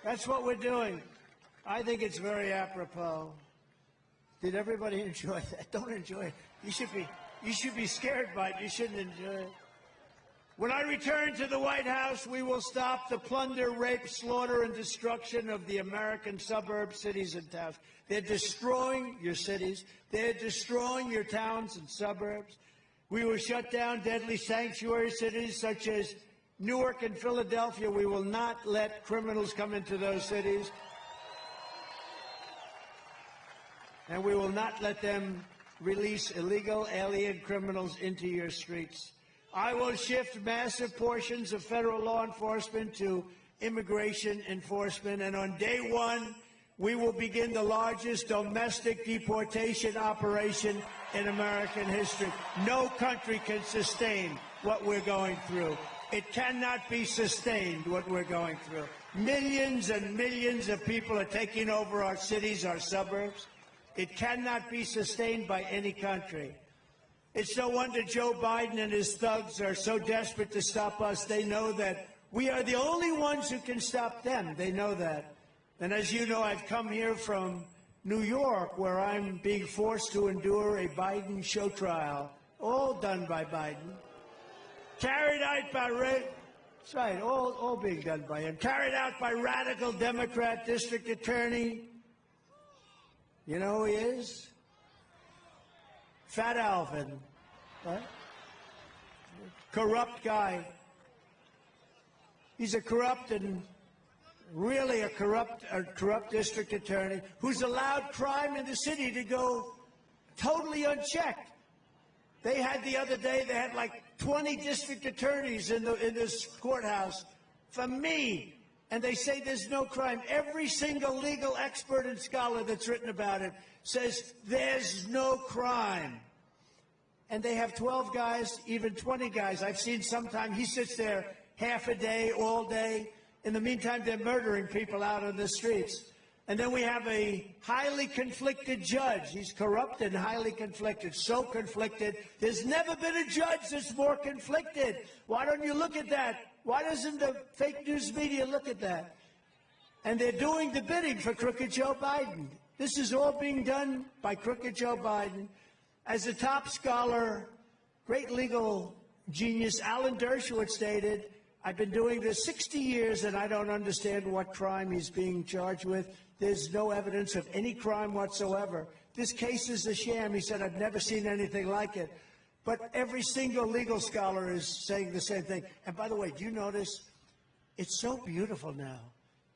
Speaker 1: That's what we're doing. I think it's very apropos. Did everybody enjoy that? Don't enjoy it. You should be scared by it. You shouldn't enjoy it. When I return to the White House, we will stop the plunder, rape, slaughter, and destruction of the American suburbs, cities, and towns. They're destroying your cities. They're destroying your towns and suburbs. We will shut down deadly sanctuary cities such as Newark and Philadelphia. We will not let criminals come into those cities. And we will not let them release illegal alien criminals into your streets. I will shift massive portions of federal law enforcement to immigration enforcement, and on day one, we will begin the largest domestic deportation operation in American history. No country can sustain what we're going through. It cannot be sustained, what we're going through. Millions and millions of people are taking over our cities, our suburbs. It cannot be sustained by any country. It's no wonder Joe Biden and his thugs are so desperate to stop us. They know that we are the only ones who can stop them. They know that. And as you know, I've come here from New York, where I'm being forced to endure a Biden show trial, all done by Biden. Carried out by, that's right, all being done by him. Carried out by radical Democrat district attorney. You know who he is? Fat Alvin, right? Corrupt guy. He's a corrupt and really a corrupt district attorney who's allowed crime in the city to go totally unchecked. They had the other day, they had like 20 district attorneys in this courthouse for me. And they say there's no crime. Every single legal expert and scholar that's written about it says there's no crime. And they have 12 guys, even 20 guys. I've seen sometimes he sits there half a day, all day. In the meantime, they're murdering people out on the streets. And then we have a highly conflicted judge. He's corrupt and highly conflicted, so conflicted. There's never been a judge that's more conflicted. Why don't you look at that? Why doesn't the fake news media look at that? And they're doing the bidding for crooked Joe Biden. This is all being done by crooked Joe Biden. As a top scholar, great legal genius, Alan Dershowitz stated, I've been doing this 60 years and I don't understand what crime he's being charged with. There's no evidence of any crime whatsoever. This case is a sham. He said, I've never seen anything like it. But every single legal scholar is saying the same thing. And by the way, do you notice it's so beautiful now?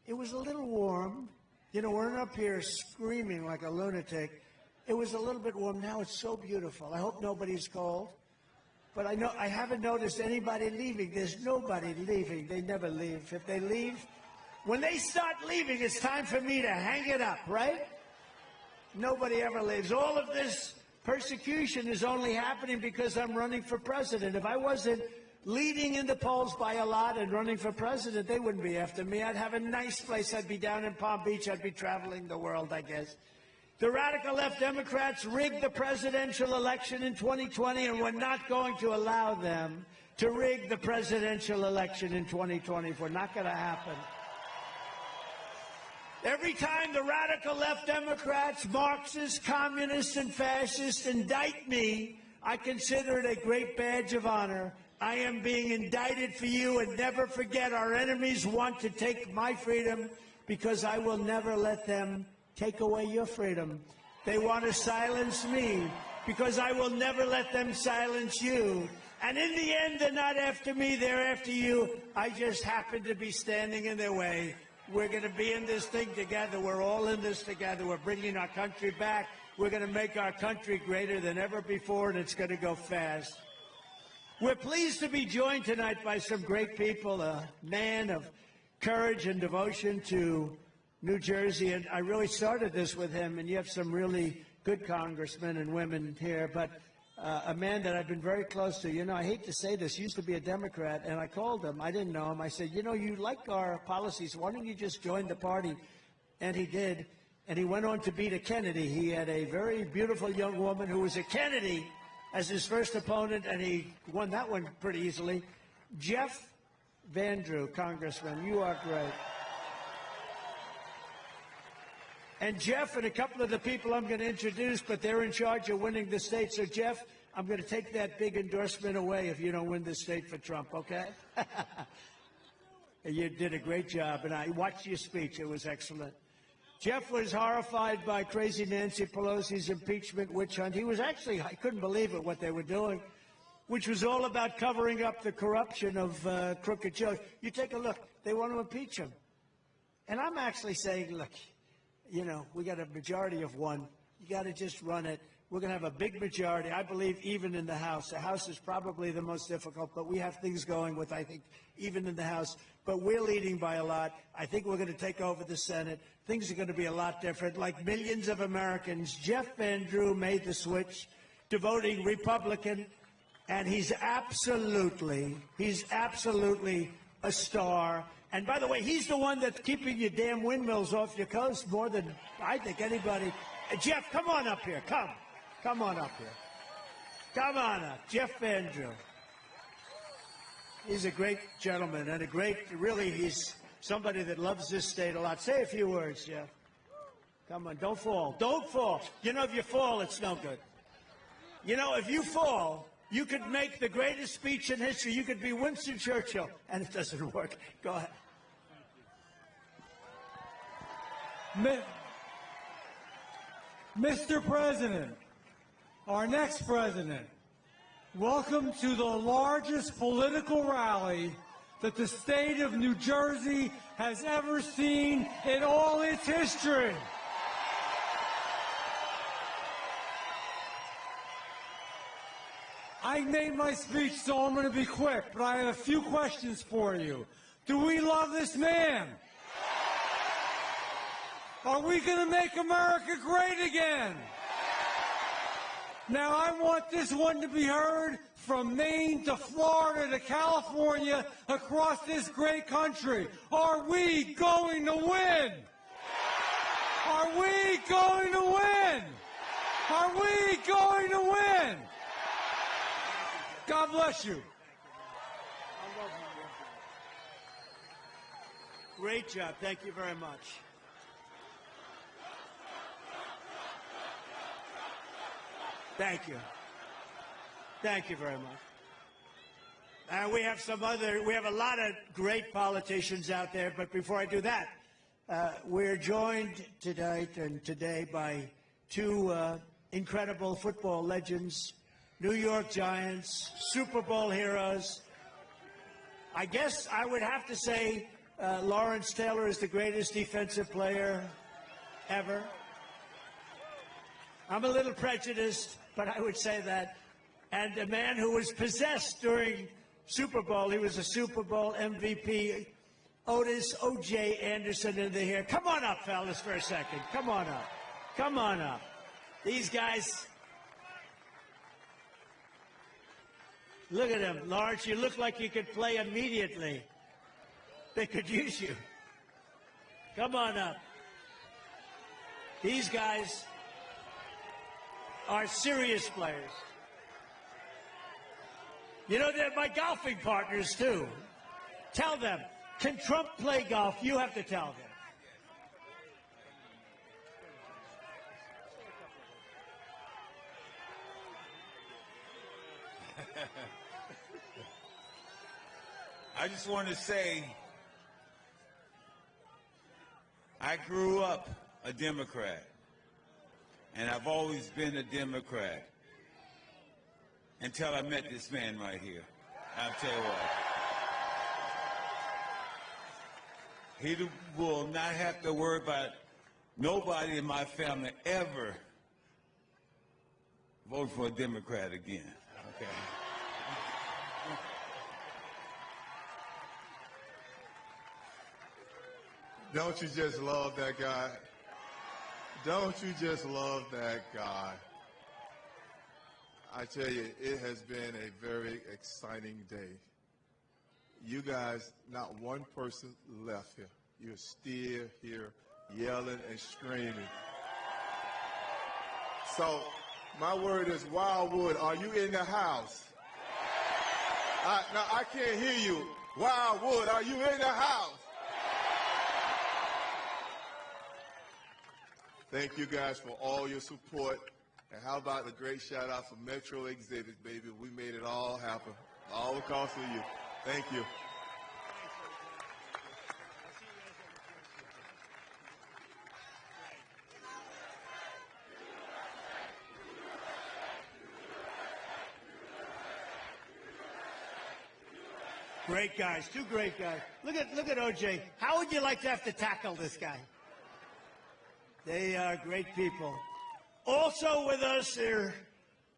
Speaker 1: It was a little warm, You know, we're up here screaming like a lunatic. It was a little bit warm. Now it's so beautiful. I hope nobody's cold. But I haven't noticed anybody leaving. There's nobody leaving. They never leave. If they leave, when they start leaving, it's time for me to hang it up, right? Nobody ever leaves. All of this persecution is only happening because I'm running for president. If I wasn't leading in the polls by a lot and running for president, they wouldn't be after me. I'd have a nice place. I'd be down in Palm Beach. I'd be traveling the world, I guess. The radical left Democrats rigged the presidential election in 2020, and we're not going to allow them to rig the presidential election in 2024. Not going to happen. Every time the radical left Democrats, Marxists, communists, and fascists indict me, I consider it a great badge of honor. I am being indicted for you, and never forget, our enemies want to take my freedom because I will never let them take away your freedom. They want to silence me because I will never let them silence you. And in the end, they're not after me, they're after you. I just happen to be standing in their way. We're going to be in this thing together. We're all in this together. We're bringing our country back. We're going to make our country greater than ever before, and it's going to go fast. We're pleased to be joined tonight by some great people, a man of courage and devotion to New Jersey, and I really started this with him, and you have some really good congressmen and women here, but a man that I've been very close to. You know, I hate to say this, used to be a Democrat, and I called him. I didn't know him. I said, you know, you like our policies. Why don't you just join the party? And he did, and he went on to beat a Kennedy. He had a very beautiful young woman who was a Kennedy as his first opponent, and he won that one pretty easily. Jeff Van Drew, Congressman, you are great. And Jeff and a couple of the people I'm going to introduce, but they're in charge of winning the state. So, Jeff, I'm going to take that big endorsement away if you don't win the state for Trump, okay? You did a great job, and I watched your speech. It was excellent. Jeff was horrified by crazy Nancy Pelosi's impeachment witch hunt. He was actually, I couldn't believe it, what they were doing, which was all about covering up the corruption of crooked Joe. You take a look. They want to impeach him. And I'm actually saying, look, you know, we got a majority of one. You got to just run it. We're going to have a big majority, I believe, even in the House. The House is probably the most difficult, but we have things going with, I think, even in the House. But we're leading by a lot. I think we're going to take over the Senate. Things are going to be a lot different. Like millions of Americans, Jeff Van Drew made the switch to voting Republican, and he's absolutely a star. And by the way, he's the one that's keeping your damn windmills off your coast more than I think anybody. Jeff, come on up here. Come on up here. Come on up. Jeff Van Drew. He's a great gentleman and he's somebody that loves this state a lot. Say a few words, Jeff. Come on, don't fall. Don't fall. You know, if you fall, it's no good. You know, if you fall, you could make the greatest speech in history. You could be Winston Churchill, and it doesn't work. Go ahead.
Speaker 2: Mr. President, our next president, welcome to the largest political rally that the state of New Jersey has ever seen in all its history. I made my speech, so I'm going to be quick, but I have a few questions for you. Do we love this man? Are we going to make America great again? Now, I want this one to be heard from Maine to Florida to California, across this great country. Are we going to win? Are we going to win? Are we going to win? God bless you.
Speaker 1: Great job. Thank you very much. Thank you. Thank you very much. We have a lot of great politicians out there, but before I do that, we're joined today by two incredible football legends, New York Giants, Super Bowl heroes. I guess I would have to say Lawrence Taylor is the greatest defensive player ever. I'm a little prejudiced, but I would say that. And a man who was possessed during Super Bowl, he was a Super Bowl MVP, Otis O.J. Anderson in the here. Come on up, fellas, for a second. Come on up. Come on up. These guys, look at them. Lawrence, you look like you could play immediately. They could use you. Come on up. These guys are serious players. You know, they're my golfing partners, too. Tell them, can Trump play golf? You have to tell them.
Speaker 3: I just want to say, I grew up a Democrat, and I've always been a Democrat until I met this man right here. I'll tell you what. He will not have to worry about nobody in my family ever vote for a Democrat again. Okay.
Speaker 4: Don't you just love that guy? Don't you just love that guy? I tell you, it has been a very exciting day. You guys, not one person left here. You're still here yelling and screaming. So my word is, Wildwood, are you in the house? Now, I can't hear you. Wildwood, are you in the house? Thank you guys for all your support. And how about the great shout out for Metro Exhibit, baby? We made it all happen. All because of you. Thank you.
Speaker 1: Great guys, two great guys. Look at OJ. How would you like to have to tackle this guy? They are great people. Also with us here,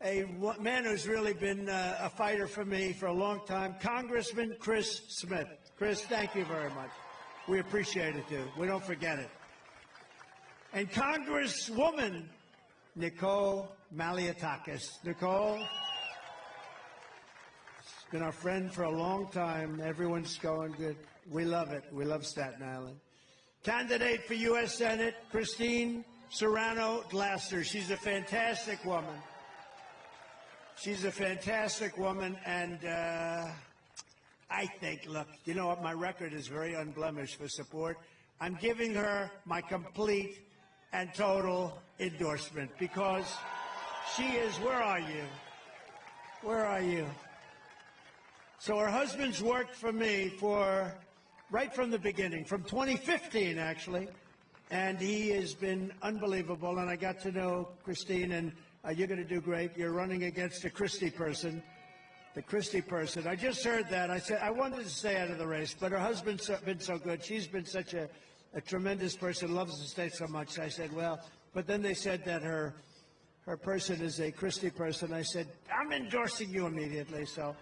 Speaker 1: a man who's really been a fighter for me for a long time, Congressman Chris Smith. Chris, thank you very much. We appreciate it, too. We don't forget it. And Congresswoman Nicole Malliotakis. Nicole, she's been our friend for a long time. Everyone's going good. We love it. We love Staten Island. Candidate for U.S. Senate, Christine Serrano Glasser. She's a fantastic woman. She's a fantastic woman, and I think, look, you know what? My record is very unblemished for support. I'm giving her my complete and total endorsement because she is, where are you? Where are you? So her husband's worked for me for right from the beginning, from 2015, actually. And he has been unbelievable. And I got to know Christine, and you're going to do great. You're running against a Christie person. The Christie person. I just heard that. I said, I wanted to stay out of the race, but her husband's been so good. She's been such a tremendous person, loves the state so much. I said, well, but then they said that her person is a Christie person. I said, I'm endorsing you immediately. So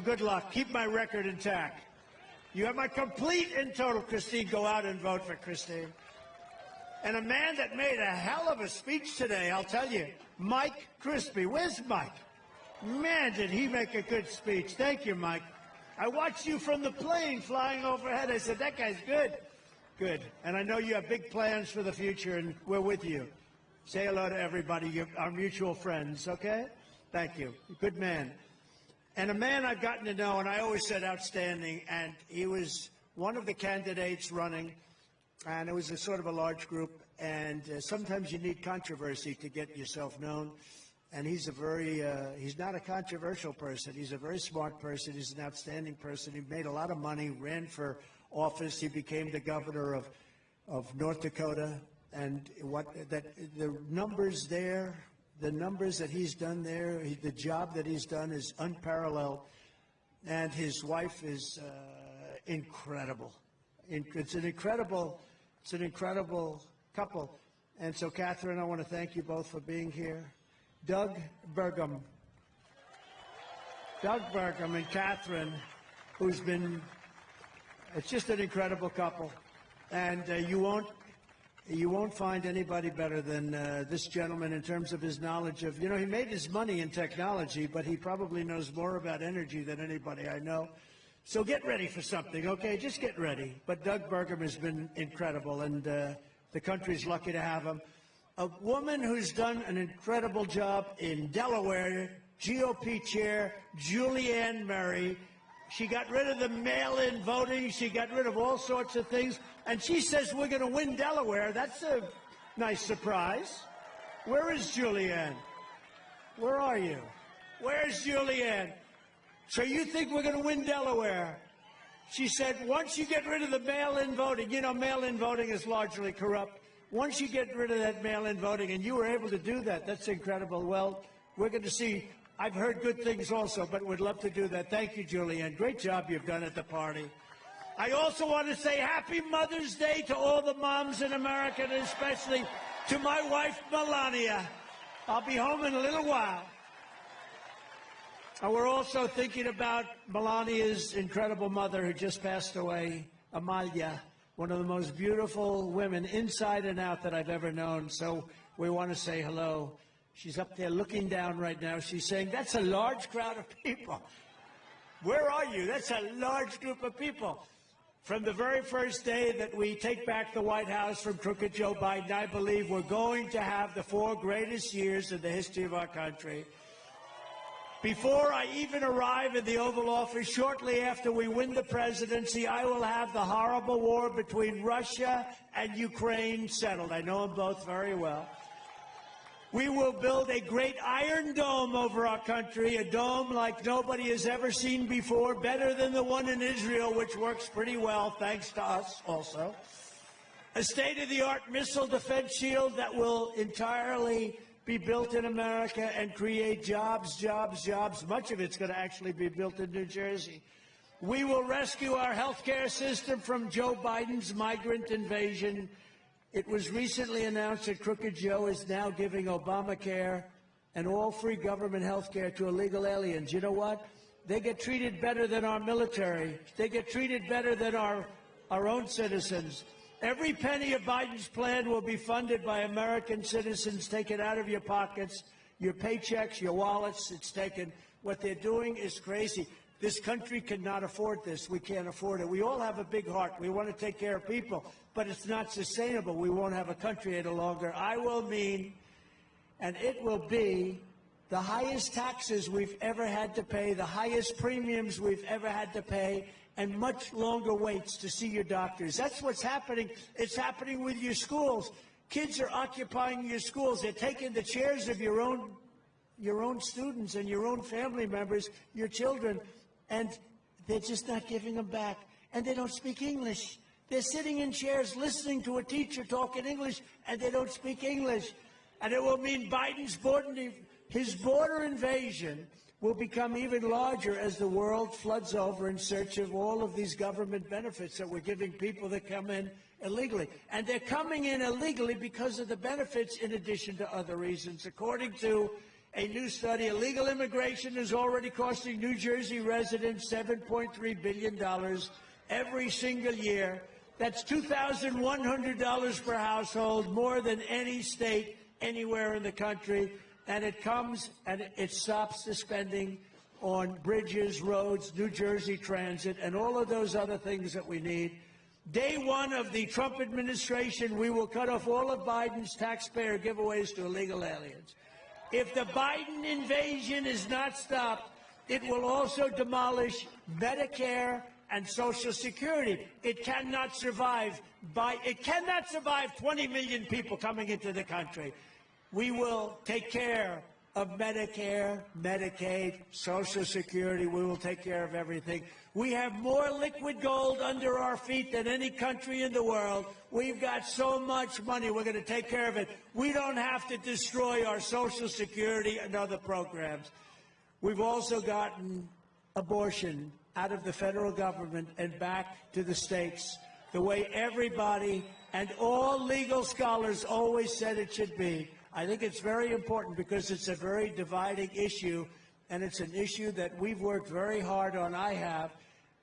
Speaker 1: good luck. Keep my record intact. You have my complete and total, Christine. Go out and vote for Christine. And a man that made a hell of a speech today, I'll tell you, Mike Crispy. Where's Mike? Man, did he make a good speech. Thank you, Mike. I watched you from the plane flying overhead. I said, that guy's good. Good. And I know you have big plans for the future, and we're with you. Say hello to everybody, our mutual friends, okay? Thank you. Good man. And a man I've gotten to know, and I always said outstanding, and he was one of the candidates running, and it was a sort of a large group, and sometimes you need controversy to get yourself known. And he's he's not a controversial person. He's a very smart person. He's an outstanding person. He made a lot of money, ran for office. He became the governor of North Dakota. And the numbers there, the numbers that he's done there, the job that he's done is unparalleled. And his wife is incredible. It's an incredible couple. And so, Catherine, I want to thank you both for being here. Doug Burgum and Catherine, who's been, it's just an incredible couple. And you won't find anybody better than this gentleman in terms of his knowledge of, he made his money in technology, but he probably knows more about energy than anybody I know. So get ready for something, okay? Just get ready. But Doug Burgum has been incredible, and the country's lucky to have him. A woman who's done an incredible job in Delaware, GOP chair, Julianne Murray. She got rid of the mail-in voting. She got rid of all sorts of things. And she says we're going to win Delaware. That's a nice surprise. Where is Julianne? Where are you? Where's Julianne? So you think we're going to win Delaware? She said once you get rid of the mail-in voting, mail-in voting is largely corrupt. Once you get rid of that mail-in voting, and you were able to do that, that's incredible. Well, we're going to see. I've heard good things also, but would love to do that. Thank you, Julianne. Great job you've done at the party. I also want to say Happy Mother's Day to all the moms in America, and especially to my wife, Melania. I'll be home in a little while. And we're also thinking about Melania's incredible mother who just passed away, Amalia, one of the most beautiful women inside and out that I've ever known. So we want to say hello. She's up there looking down right now. She's saying, that's a large crowd of people. Where are you? That's a large group of people. From the very first day that we take back the White House from crooked Joe Biden, I believe we're going to have the 4 greatest years in the history of our country. Before I even arrive in the Oval Office, shortly after we win the presidency, I will have the horrible war between Russia and Ukraine settled. I know them both very well. We will build a great iron dome over our country, a dome like nobody has ever seen before, better than the one in Israel, which works pretty well, thanks to us also. A state-of-the-art missile defense shield that will entirely be built in America and create jobs, jobs, jobs. Much of it's going to actually be built in New Jersey. We will rescue our health care system from Joe Biden's migrant invasion. It was recently announced that Crooked Joe is now giving Obamacare and all free government health care to illegal aliens. You know what? They get treated better than our military. They get treated better than our own citizens. Every penny of Biden's plan will be funded by American citizens, taken out of your pockets, your paychecks, your wallets. It's taken. What they're doing is crazy. This country cannot afford this. We can't afford it. We all have a big heart. We want to take care of people, but it's not sustainable. We won't have a country any longer. I will mean, and it will be, the highest taxes we've ever had to pay, the highest premiums we've ever had to pay, and much longer waits to see your doctors. That's what's happening. It's happening with your schools. Kids are occupying your schools. They're taking the chairs of your own students and your own family members, your children, and they're just not giving them back. And they don't speak English. They're sitting in chairs listening to a teacher talk in English, and they don't speak English. And it will mean Biden's border invasion will become even larger as the world floods over in search of all of these government benefits that we're giving people that come in illegally. And they're coming in illegally because of the benefits in addition to other reasons. According to a new study, illegal immigration is already costing New Jersey residents $7.3 billion every single year. That's $2,100 per household, more than any state anywhere in the country. And it comes and it stops the spending on bridges, roads, New Jersey Transit, and all of those other things that we need. Day one of the Trump administration, we will cut off all of Biden's taxpayer giveaways to illegal aliens. If the Biden invasion is not stopped, it will also demolish Medicare and Social Security. It cannot survive 20 million people coming into the country. We will take care of Medicare, Medicaid, Social Security. We will take care of everything. We have more liquid gold under our feet than any country in the world. We've got so much money. We're going to take care of it. We don't have to destroy our Social Security and other programs. We've also gotten abortion out of the federal government and back to the states, the way everybody And all legal scholars always said it should be. I think it's very important because it's a very dividing issue, and it's an issue that we've worked very hard on. I have.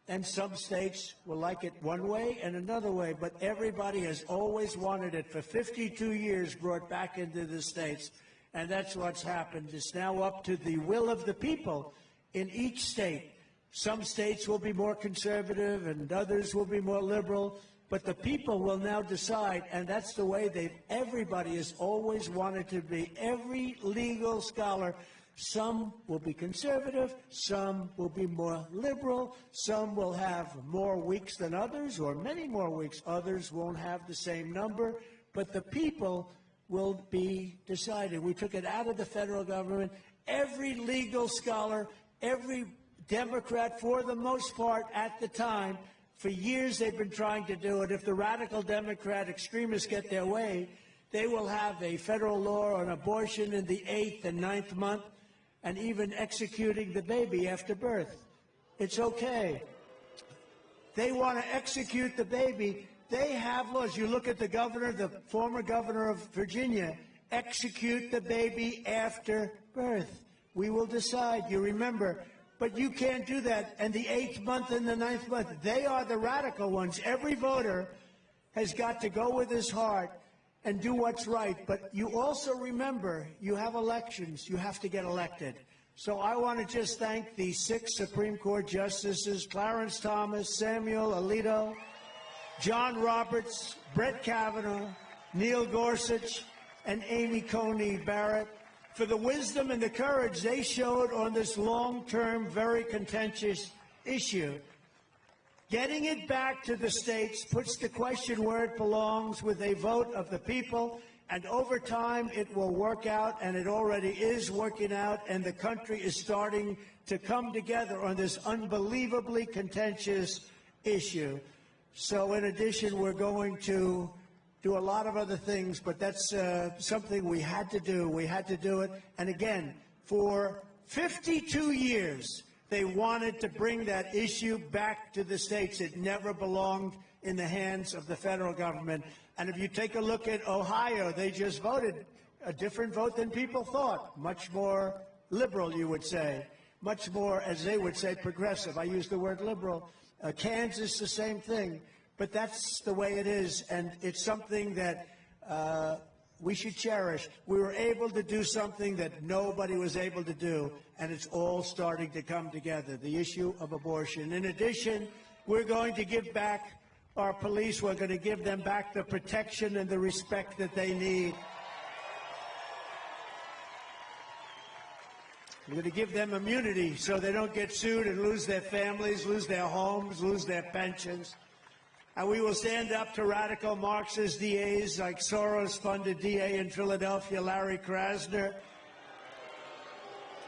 Speaker 1: And some states will like it one way and another way, but everybody has always wanted it for 52 years brought back into the states. And that's what's happened. It's now up to the will of the people in each state. Some states will be more conservative and others will be more liberal, but the people will now decide, and that's the way everybody has always wanted to be. Every legal scholar, some will be conservative, some will be more liberal, some will have more weeks than others, or many more weeks. Others won't have the same number, but the people will be decided. We took it out of the federal government. Every legal scholar, every Democrat, for the most part at the time, for years they've been trying to do it. If the radical Democrat extremists get their way, they will have a federal law on abortion in the 8th and 9th month, and even executing the baby after birth. It's okay. They want to execute the baby. They have laws. You look at the governor, the former governor of Virginia, execute the baby after birth. We will decide, you remember. But you can't do that. And the 8th month and the 9th month, they are the radical ones. Every voter has got to go with his heart and do what's right. But you also remember, you have elections. You have to get elected. So I want to just thank the 6 Supreme Court justices, Clarence Thomas, Samuel Alito, John Roberts, Brett Kavanaugh, Neil Gorsuch, and Amy Coney Barrett, for the wisdom and the courage they showed on this long-term, very contentious issue. Getting it back to the states puts the question where it belongs, with a vote of the people, and over time it will work out, and it already is working out, and the country is starting to come together on this unbelievably contentious issue. So in addition, we're going to do a lot of other things, but that's something we had to do. We had to do it. And again, for 52 years, they wanted to bring that issue back to the states. It never belonged in the hands of the federal government. And if you take a look at Ohio, they just voted a different vote than people thought. Much more liberal, you would say. Much more, as they would say, progressive. I use the word liberal. Kansas, the same thing. But that's the way it is, and it's something that we should cherish. We were able to do something that nobody was able to do, and it's all starting to come together, the issue of abortion. In addition, we're going to give back our police. We're going to give them back the protection and the respect that they need. We're going to give them immunity so they don't get sued and lose their families, lose their homes, lose their pensions. And we will stand up to radical Marxist DAs like Soros-funded DA in Philadelphia, Larry Krasner,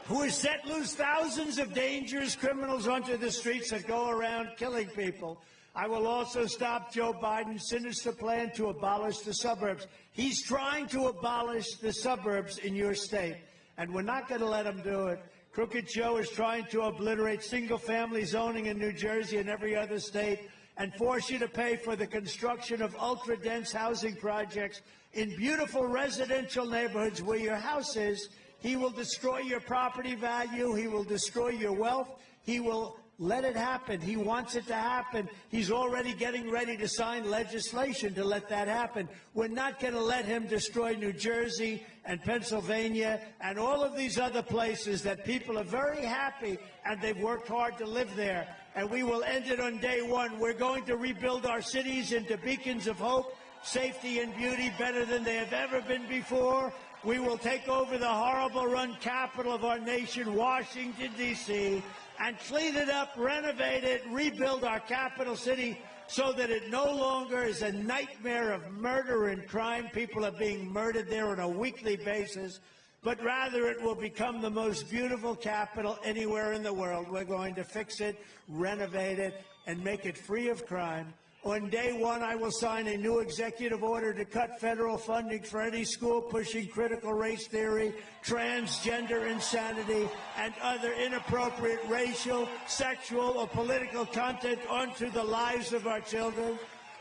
Speaker 1: who has set loose thousands of dangerous criminals onto the streets that go around killing people. I will also stop Joe Biden's sinister plan to abolish the suburbs. He's trying to abolish the suburbs in your state, and we're not going to let him do it. Crooked Joe is trying to obliterate single-family zoning in New Jersey and every other state, and force you to pay for the construction of ultra-dense housing projects in beautiful residential neighborhoods where your house is. He will destroy your property value. He will destroy your wealth. He will let it happen. He wants it to happen. He's already getting ready to sign legislation to let that happen. We're not going to let him destroy New Jersey and Pennsylvania and all of these other places that people are very happy, and they've worked hard to live there. And we will end it on day one. We're going to rebuild our cities into beacons of hope, safety, and beauty better than they have ever been before. We will take over the horrible run capital of our nation, Washington, D.C., and clean it up, renovate it, rebuild our capital city so that it no longer is a nightmare of murder and crime. People are being murdered there on a weekly basis, but rather it will become the most beautiful capital anywhere in the world. We're going to fix it, renovate it, and make it free of crime. On day one, I will sign a new executive order to cut federal funding for any school pushing critical race theory, transgender insanity, and other inappropriate racial, sexual, or political content onto the lives of our children.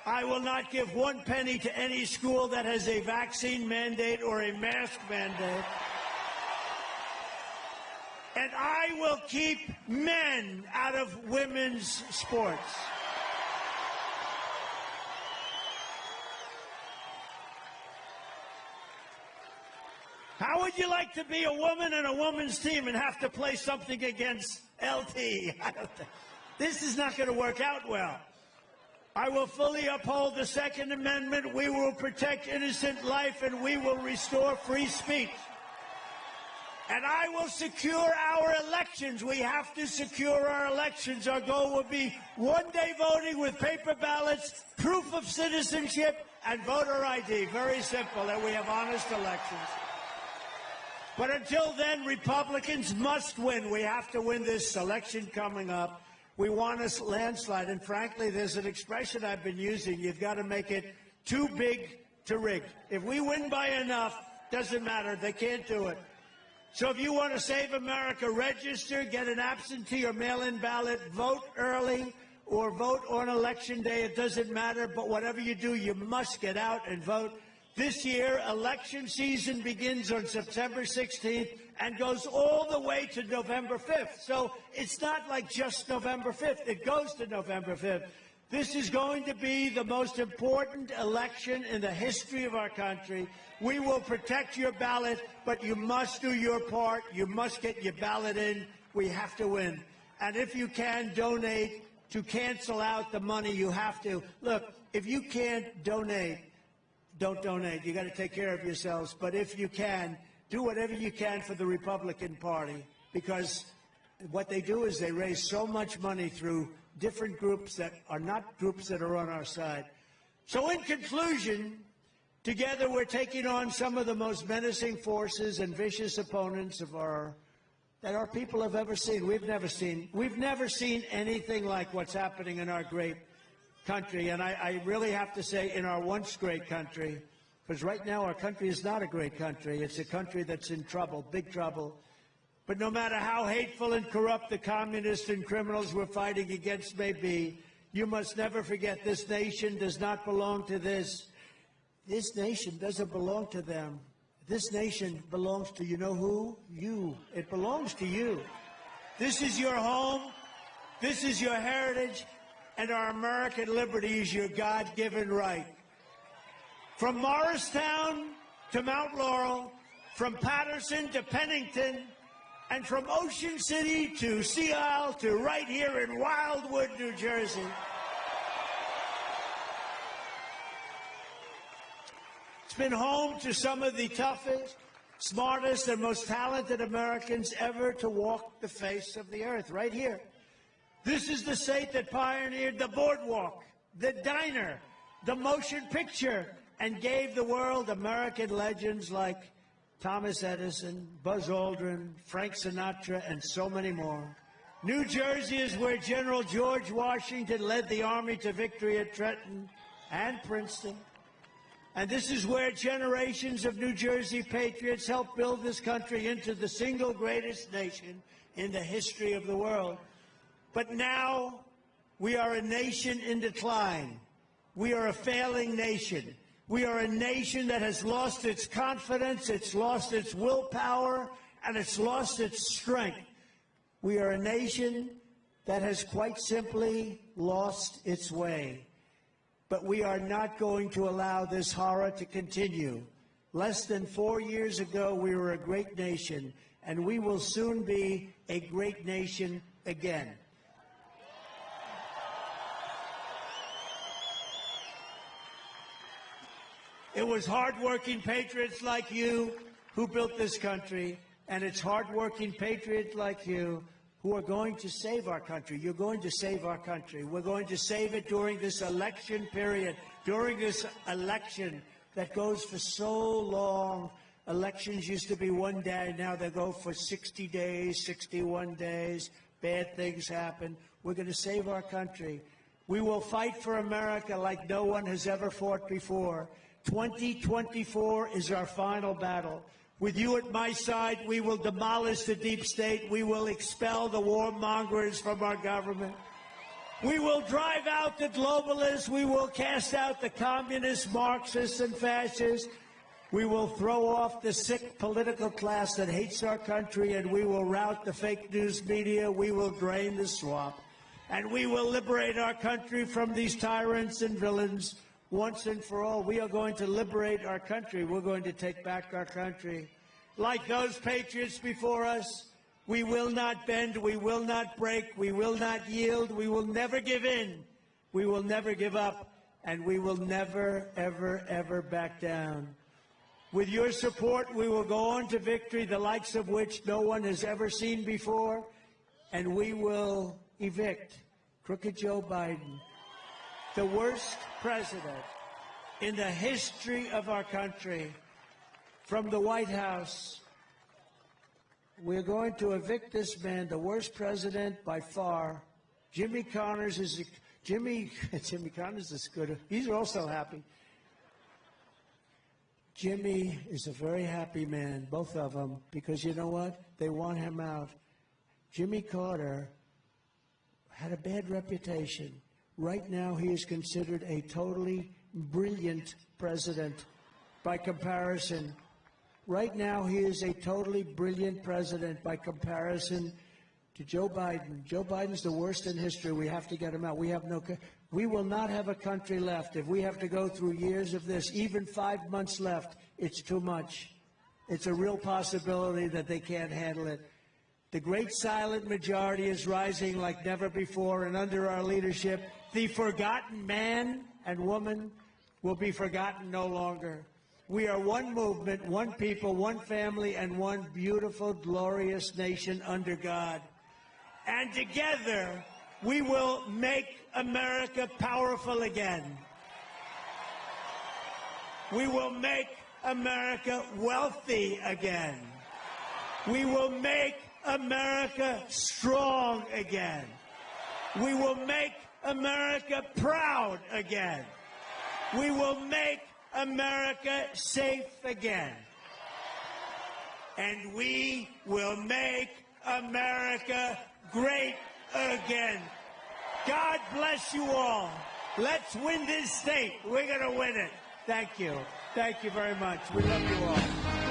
Speaker 1: I will not give one penny to any school that has a vaccine mandate or a mask mandate. And I will keep men out of women's sports. How would you like to be a woman in a woman's team and have to play something against LT? This is not going to work out well. I will fully uphold the Second Amendment. We will protect innocent life, and we will restore free speech. And I will secure our elections. We have to secure our elections. Our goal will be one-day voting with paper ballots, proof of citizenship, and voter ID. Very simple, that we have honest elections. But until then, Republicans must win. We have to win this election coming up. We want a landslide. And frankly, there's an expression I've been using. You've got to make it too big to rig. If we win by enough, doesn't matter. They can't do it. So if you want to save America, register, get an absentee or mail-in ballot, vote early, or vote on Election Day. It doesn't matter. But whatever you do, you must get out and vote. This year, election season begins on September 16th and goes all the way to November 5th. So it's not like just November 5th. It goes to November 5th. This is going to be the most important election in the history of our country. We will protect your ballot, but you must do your part. You must get your ballot in. We have to win. And if you can, donate to cancel out the money. You have to. Look, if you can't donate, don't donate. You got to take care of yourselves. But if you can, do whatever you can for the Republican Party, because what they do is they raise so much money through different groups that are not groups that are on our side. So in conclusion, together we're taking on some of the most menacing forces and vicious opponents that our people have ever seen. We've never seen anything like what's happening in our great country. And I really have to say, in our once great country, because right now our country is not a great country. It's a country that's in trouble, big trouble. But no matter how hateful and corrupt the communists and criminals we're fighting against may be, you must never forget this nation does not belong to this. This nation doesn't belong to them. This nation belongs to, you know who? You. It belongs to you. This is your home. This is your heritage. And our American liberty is your God-given right. From Morristown to Mount Laurel, from Patterson to Pennington, and from Ocean City to Sea Isle to right here in Wildwood, New Jersey. It's been home to some of the toughest, smartest, and most talented Americans ever to walk the face of the earth, right here. This is the state that pioneered the boardwalk, the diner, the motion picture, and gave the world American legends like Thomas Edison, Buzz Aldrin, Frank Sinatra, and so many more. New Jersey is where General George Washington led the Army to victory at Trenton and Princeton. And this is where generations of New Jersey patriots helped build this country into the single greatest nation in the history of the world. But now we are a nation in decline. We are a failing nation. We are a nation that has lost its confidence, it's lost its willpower, and it's lost its strength. We are a nation that has quite simply lost its way. But we are not going to allow this horror to continue. Less than 4 years ago, we were a great nation, and we will soon be a great nation again. It was hardworking patriots like you who built this country, and it's hardworking patriots like you who are going to save our country. You're going to save our country. We're going to save it during this election period, during this election that goes for so long. Elections used to be one day. Now they go for 60 days, 61 days. Bad things happen. We're going to save our country. We will fight for America like no one has ever fought before. 2024 is our final battle. With you at my side, we will demolish the deep state. We will expel the warmongers from our government. We will drive out the globalists. We will cast out the communists, Marxists, and fascists. We will throw off the sick political class that hates our country, and we will rout the fake news media. We will drain the swamp, and we will liberate our country from these tyrants and villains once and for all. We are going to liberate our country. We're going to take back our country. Like those patriots before us, we will not bend, we will not break, we will not yield, we will never give in, we will never give up, and we will never, ever, ever back down. With your support, we will go on to victory, the likes of which no one has ever seen before, and we will evict crooked Joe Biden, the worst president in the history of our country, from the White House. We're going to evict this man, the worst president by far. Jimmy Connors is Jimmy Connors is good. He's also happy. Jimmy is a very happy man, both of them, because you know what? They want him out. Jimmy Carter had a bad reputation. Right now, he is considered a totally brilliant president by comparison. Right now, he is a totally brilliant president by comparison to Joe Biden. Joe Biden's the worst in history. We have to get him out. We will not have a country left. If we have to go through years of this, even 5 months left, it's too much. It's a real possibility that they can't handle it. The great silent majority is rising like never before, and under our leadership, the forgotten man and woman will be forgotten no longer. We are one movement, one people, one family, and one beautiful, glorious nation under God. And together, we will make America powerful again. We will make America wealthy again. We will make America strong again. We will make America proud again. We will make America safe again. And we will make America great again. God bless you all. Let's win this state. We're going to win it. Thank you. Thank you very much. We love you all.